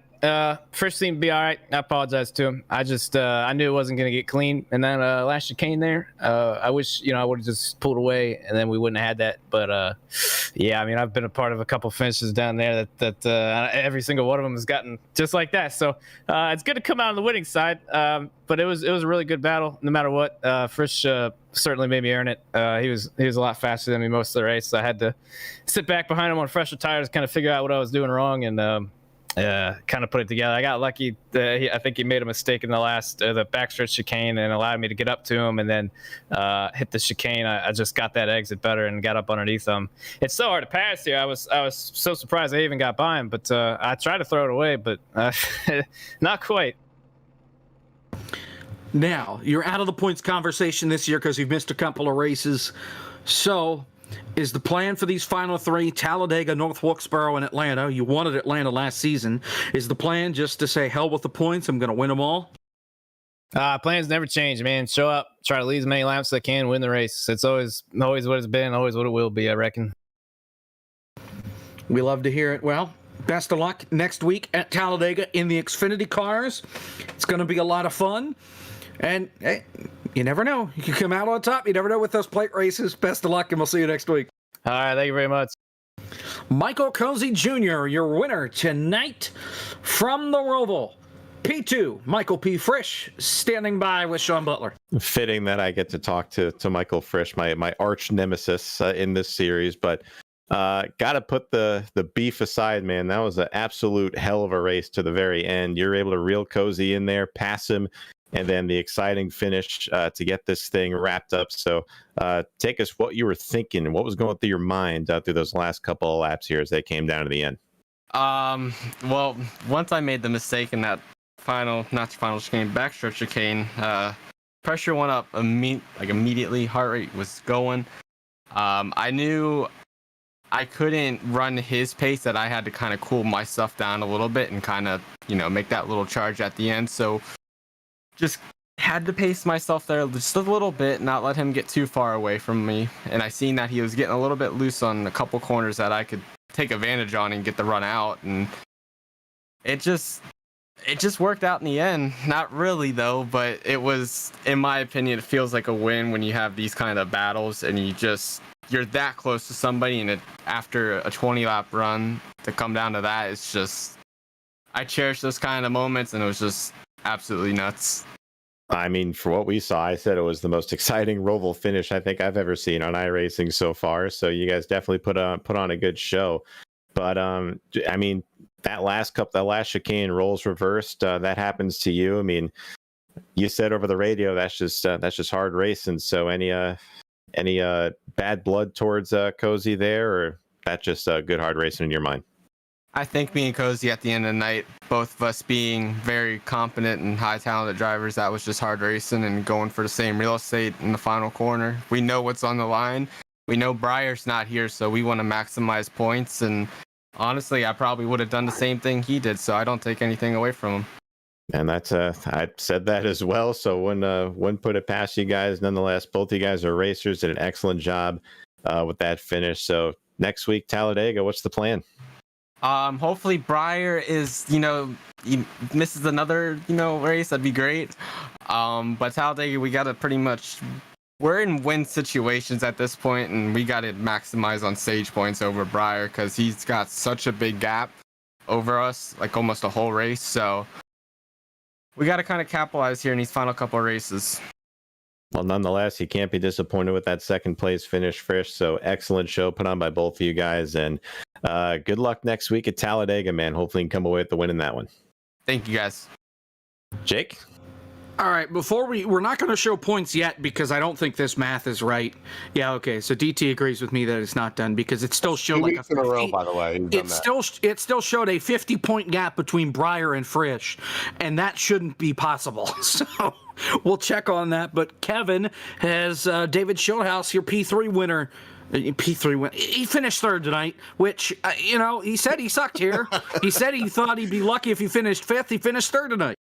Frisch seemed to be all right. I apologize to him. I just I knew it wasn't going to get clean. And then last chicane there, I wish I would have just pulled away, and then we wouldn't have had that. But yeah, I mean, I've been a part of a couple finishes down there that every single one of them has gotten just like that. So it's good to come out on the winning side. But it was a really good battle, no matter what. Frisch certainly made me earn it. He was a lot faster than me most of the race. So I had to sit back behind him on fresher tires, kind of figure out what I was doing wrong, and kind of put it together. I got lucky. I think he made a mistake in the last the backstretch chicane and allowed me to get up to him, and then hit the chicane. I just got that exit better and got up underneath him. It's so hard to pass here. I was so surprised I even got by him, but I tried to throw it away, but not quite. Now you're out of the points conversation this year because you've missed a couple of races. So, is the plan for these final three, Talladega, North Wilkesboro, and Atlanta? You wanted Atlanta last season. Is the plan just to say, hell with the points, I'm going to win them all? Plans never change, man. Show up, try to lead as many laps as I can, win the race. It's always what it's been, always what it will be, I reckon. We love to hear it. Well, best of luck next week at Talladega in the Xfinity cars. It's going to be a lot of fun. And, hey, you never know. You can come out on top. You never know with those plate races. Best of luck, and we'll see you next week. All right, thank you very much. Michael Cozy Jr., your winner tonight from the Roval. P2, Michael P. Frisch, standing by with Sean Butler. Fitting that I get to talk to Michael Frisch, my arch nemesis in this series, but got to put the beef aside, man. That was an absolute hell of a race to the very end. You're able to reel Cozy in there, pass him, and then the exciting finish to get this thing wrapped up. So take us what you were thinking, what was going through your mind through those last couple of laps here as they came down to the end. Well, once I made the mistake in that final chicane, backstretch chicane, pressure went up immediately. Heart rate was going. I knew I couldn't run his pace, that I had to kind of cool my stuff down a little bit and kind of, make that little charge at the end. So just had to pace myself there just a little bit, not let him get too far away from me. And I seen that he was getting a little bit loose on a couple corners that I could take advantage on and get the run out. And it just worked out in the end. Not really though, but it was, in my opinion, it feels like a win when you have these kind of battles and you're that close to somebody, and after a 20-lap run to come down to that, it's just, I cherish those kind of moments, and it was just absolutely nuts. I mean, for what we saw, I said it was the most exciting Roval finish I think I've ever seen on iRacing so far. So you guys definitely put on a good show. But I mean, that last chicane, rolls reversed, that happens to you. I mean, you said over the radio that's just hard racing. So any bad blood towards Cozy there, or that just good hard racing in your mind? I think me and Cozy at the end of the night, both of us being very competent and high talented drivers, that was just hard racing and going for the same real estate in the final corner. We know what's on the line. We know Breyer's not here, so we want to maximize points. And honestly, I probably would have done the same thing he did, so I don't take anything away from him. And that's I said that as well, so wouldn't put it past you guys. Nonetheless, both you guys are racers, did an excellent job with that finish. So next week, Talladega, what's the plan? Hopefully Breyer is, he misses another, race. That'd be great. But Talladega, we got to we're in win situations at this point, and we got to maximize on stage points over Breyer because he's got such a big gap over us, like almost a whole race. So we got to kind of capitalize here in these final couple of races. Well, nonetheless, you can't be disappointed with that second place finish, Frisch. So excellent show put on by both of you guys. And good luck next week at Talladega, man. Hopefully you can come away with the win in that one. Thank you, guys. Jake? All right, before we're not going to show points yet because I don't think this math is right. Yeah, okay. So DT agrees with me that it's not done because it still showed like in a row, by the way. It still showed a 50-point gap between Breyer and Frisch, and that shouldn't be possible. So we'll check on that. But Kevin has David Schildhouse, your P3 winner. P3 win. He finished third tonight, which he said he sucked here. He said he thought he'd be lucky if he finished fifth. He finished third tonight.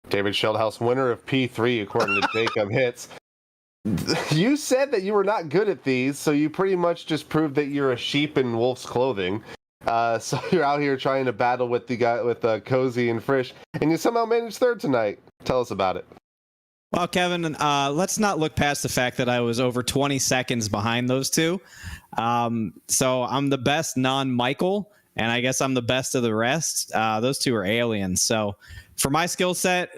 David Schildhouse, winner of P3, according to Jacob Hits. You said that you were not good at these, so you pretty much just proved that you're a sheep in wolf's clothing. So you're out here trying to battle with the guy with Cozy and Frisch, and you somehow managed third tonight. Tell us about it. Well, Kevin, let's not look past the fact that I was over 20 seconds behind those two. So I'm the best non-Michael, and I guess I'm the best of the rest. Those two are aliens. So for my skill set,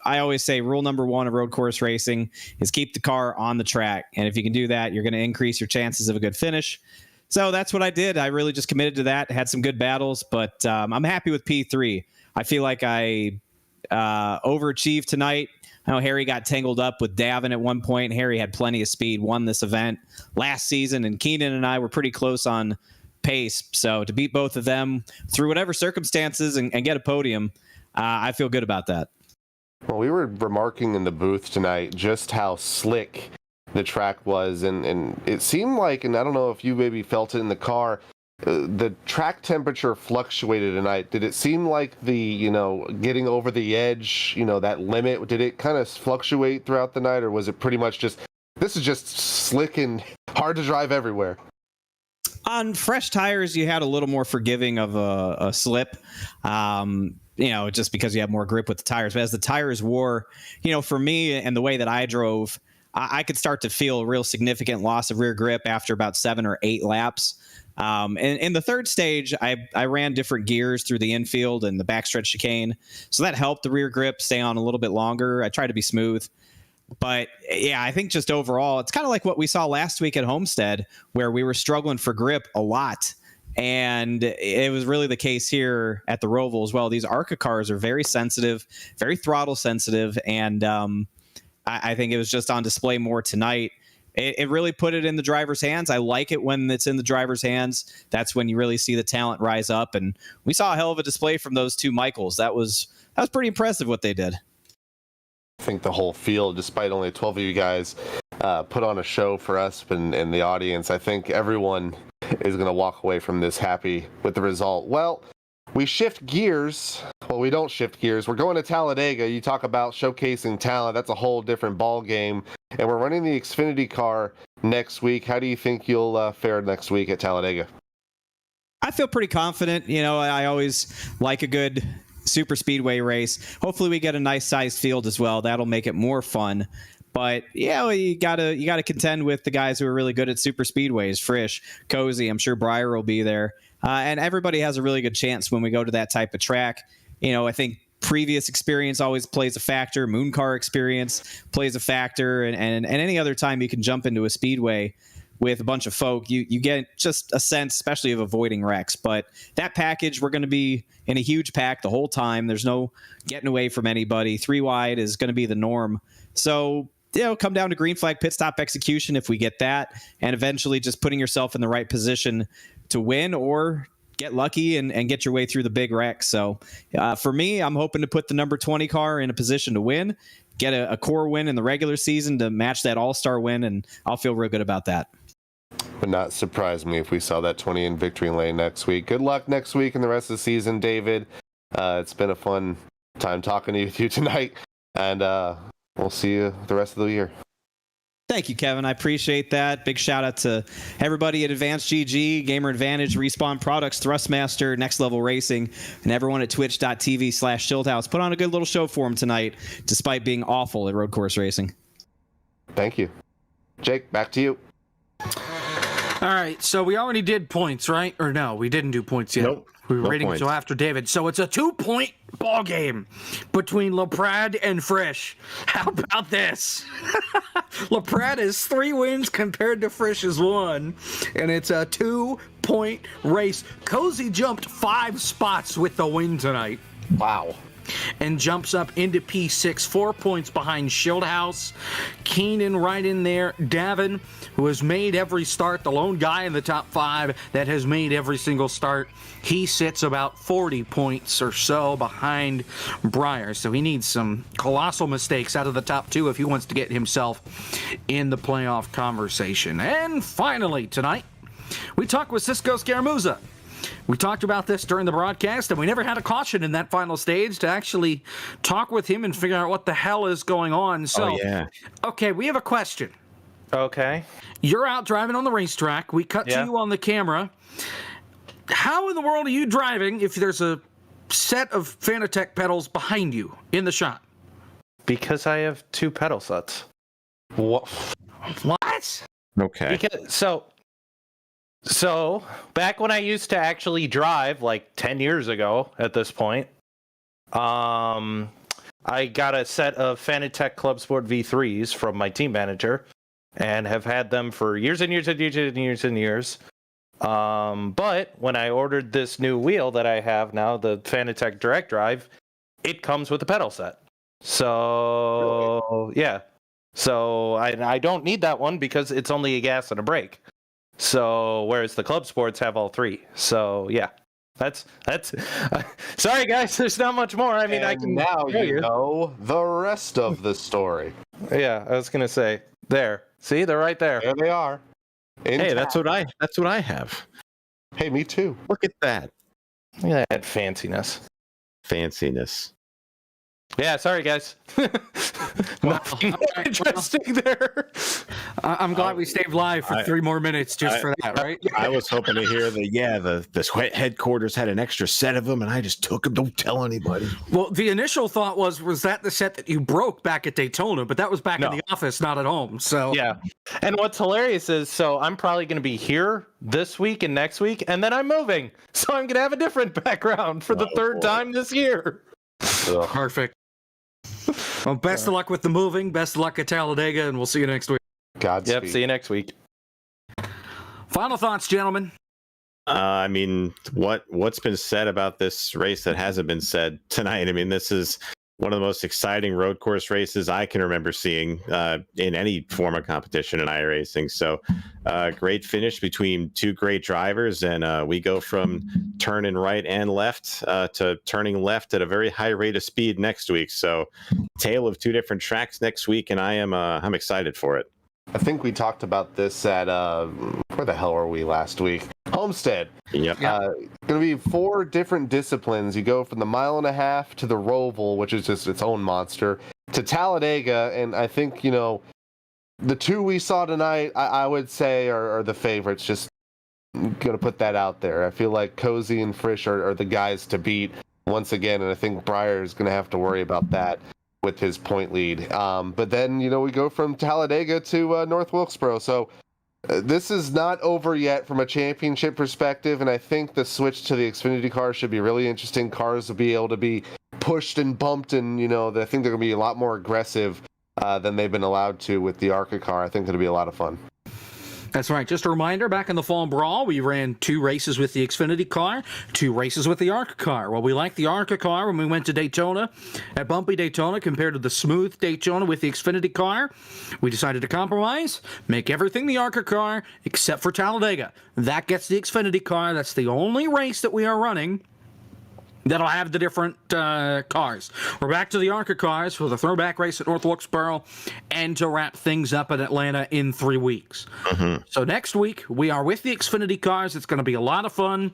I always say rule number one of road course racing is keep the car on the track. And if you can do that, you're going to increase your chances of a good finish. So that's what I did. I really just committed to that, had some good battles, but I'm happy with P3. I feel like I overachieved tonight. I know Harry got tangled up with Davin at one point. Harry had plenty of speed, won this event last season, and Keenan and I were pretty close on pace. So to beat both of them through whatever circumstances and get a podium, I feel good about that. Well, we were remarking in the booth tonight just how slick the track was, and it seemed like, and I don't know if you maybe felt it in the car, the track temperature fluctuated tonight. Did it seem like the, getting over the edge, that limit, did it kind of fluctuate throughout the night, or was it pretty much just, this is just slick and hard to drive everywhere? On fresh tires, you had a little more forgiving of a slip, just because you have more grip with the tires. But as the tires wore, for me and the way that I drove, I could start to feel a real significant loss of rear grip after about 7 or 8 laps. And in the third stage, I ran different gears through the infield and the backstretch chicane. So that helped the rear grip stay on a little bit longer. I tried to be smooth. But yeah, I think just overall, it's kind of like what we saw last week at Homestead, where we were struggling for grip a lot. And it was really the case here at the Roval as well. These ARCA cars are very sensitive, very throttle sensitive. And I think it was just on display more tonight. It really put it in the driver's hands. I like it when it's in the driver's hands. That's when you really see the talent rise up. And we saw a hell of a display from those two Michaels. That was pretty impressive what they did. I think the whole field, despite only 12 of you guys, put on a show for us and the audience. I think everyone is going to walk away from this happy with the result. Well, we shift gears. Well, we don't shift gears. We're going to Talladega. You talk about showcasing talent. That's a whole different ball game. And we're running the Xfinity car next week. How do you think you'll fare next week at Talladega? I feel pretty confident. You know, I always like a good super speedway race. Hopefully we get a nice sized field as well. That'll make it more fun. But yeah, well, you gotta contend with the guys who are really good at super speedways. Frisch, Cozy, I'm sure Breyer will be there, and everybody has a really good chance when we go to that type of track. You know, I think previous experience always plays a factor. Moon car experience plays a factor, and any other time you can jump into a speedway with a bunch of folk, you get just a sense, especially of avoiding wrecks. But that package, we're going to be in a huge pack the whole time. There's no getting away from anybody. 3 wide is going to be the norm. So, you know, come down to green flag pit stop execution if we get that, and eventually just putting yourself in the right position to win or get lucky and get your way through the big wreck. So for me, I'm hoping to put the number 20 car in a position to win, get a core win in the regular season to match that all-star win, and I'll feel real good about that. Would not surprise me if we saw that 20 in victory lane next week. Good luck next week and the rest of the season, David. It's been a fun time talking to you tonight, and we'll see you the rest of the year. Thank you, Kevin. I appreciate that. Big shout out to everybody at Advanced GG, Gamer Advantage, Respawn Products, Thrustmaster, Next Level Racing, and everyone at twitch.tv/Schildhouse. Put on a good little show for him tonight, despite being awful at road course racing. Thank you. Jake, back to you. All right, so we already did points, right? Or no, we didn't do points yet. Nope. We were No rating points. so after David. So it's a 2-point ball game between LaPrade and Frisch. How about this? LaPrade has 3 wins compared to Frisch's 1, and it's a 2-point race. Cozy jumped 5 spots with the win tonight. Wow. And jumps up into P6, 4 points behind Schildhouse. Keenan right in there. Davin, who has made every start, the lone guy in the top 5 that has made every single start. He sits about 40 points or so behind Breyer. So he needs some colossal mistakes out of the top 2 if he wants to get himself in the playoff conversation. And finally, tonight, we talked with Cisco Scaramuzza. We talked about this during the broadcast, and we never had a caution in that final stage to actually talk with him and figure out what the hell is going on. So, okay, we have a question. Okay. You're out driving on the racetrack. We cut to you on the camera. How in the world are you driving if there's a set of Fanatec pedals behind you in the shot? Because I have 2 pedal sets. What? Okay. So back when I used to actually drive, like 10 years ago at this point, I got a set of Fanatec Club Sport V3s from my team manager and have had them for years and years and years and years and years. But when I ordered this new wheel that I have now, the Fanatec Direct Drive, it comes with a pedal set. So, yeah. So I don't need that one because it's only a gas and a brake. So, whereas the Club Sports have all 3. So, yeah. That's sorry guys, there's not much more. I mean, I can now show you know the rest of the story. Yeah, I was going to say. There. See, they're right there. There they are. Hey, that's what I have. Hey, me too. Look at that. Look at that fanciness. Fanciness. Yeah, sorry guys. Nothing interesting there. I'm glad we stayed live for 3 more minutes just for that, right? I was hoping to hear the headquarters had an extra set of them, and I just took them. Don't tell anybody. Well, the initial thought was that the set that you broke back at Daytona, but that was back in the office, not at home. So Yeah. And what's hilarious is, so I'm probably going to be here this week and next week, and then I'm moving. So I'm going to have a different background for the third time this year. Perfect. Well, best of luck with the moving. Best of luck at Talladega, and we'll see you next week. Godspeed. Yep, see you next week. Final thoughts, gentlemen. I mean, what's been said about this race that hasn't been said tonight? I mean, this is one of the most exciting road course races I can remember seeing in any form of competition in iRacing. So, great finish between 2 great drivers, and we go from turning right and left to turning left at a very high rate of speed next week. So, tale of 2 different tracks next week, and I'm excited for it. I think we talked about this at where the hell were we last week? Homestead. Yep. Going to be 4 different disciplines. You go from the 1.5 mile to the Roval, which is just its own monster, to Talladega, and I think the 2 we saw tonight, I would say are the favorites. Just going to put that out there. I feel like Cozy and Frisch are the guys to beat once again, and I think Breyer is going to have to worry about that with his point lead. But then, we go from Talladega to North Wilkesboro. So this is not over yet from a championship perspective, and I think the switch to the Xfinity car should be really interesting. Cars will be able to be pushed and bumped, and, I think they're going to be a lot more aggressive than they've been allowed to with the ARCA car. I think it'll be a lot of fun. That's right. Just a reminder, back in the Fall Brawl, we ran 2 races with the Xfinity car, 2 races with the ARCA car. Well, we liked the ARCA car when we went to Daytona, at bumpy Daytona, compared to the smooth Daytona with the Xfinity car. We decided to compromise, make everything the ARCA car, except for Talladega. That gets the Xfinity car. That's the only race that we are running that'll have the different cars. We're back to the ARCA cars for the throwback race at North Wilkesboro and to wrap things up in Atlanta in 3 weeks. So next week, we are with the Xfinity cars. It's going to be a lot of fun.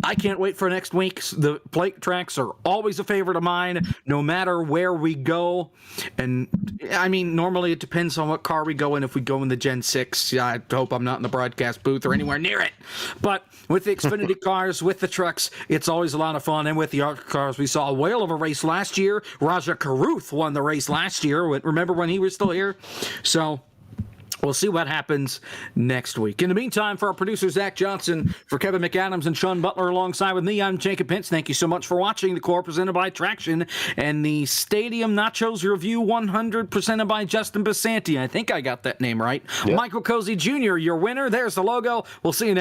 I can't wait for next week. The plate tracks are always a favorite of mine, no matter where we go. And, I mean, normally it depends on what car we go in. If we go in the Gen 6, I hope I'm not in the broadcast booth or anywhere near it. But with the Xfinity cars, with the trucks, it's always a lot of fun. And with the ARCA cars, we saw a whale of a race last year. Raja Karuth won the race last year. Remember when he was still here? So we'll see what happens next week. In the meantime, for our producer, Zach Johnson, for Kevin McAdams and Sean Butler alongside with me, I'm Jacob Pence. Thank you so much for watching the core presented by Traction and the Stadium Nachos review 100 presented by Justin Bissanti. I think I got that name right. Yep. Michael Cozy Jr., your winner. There's the logo. We'll see you next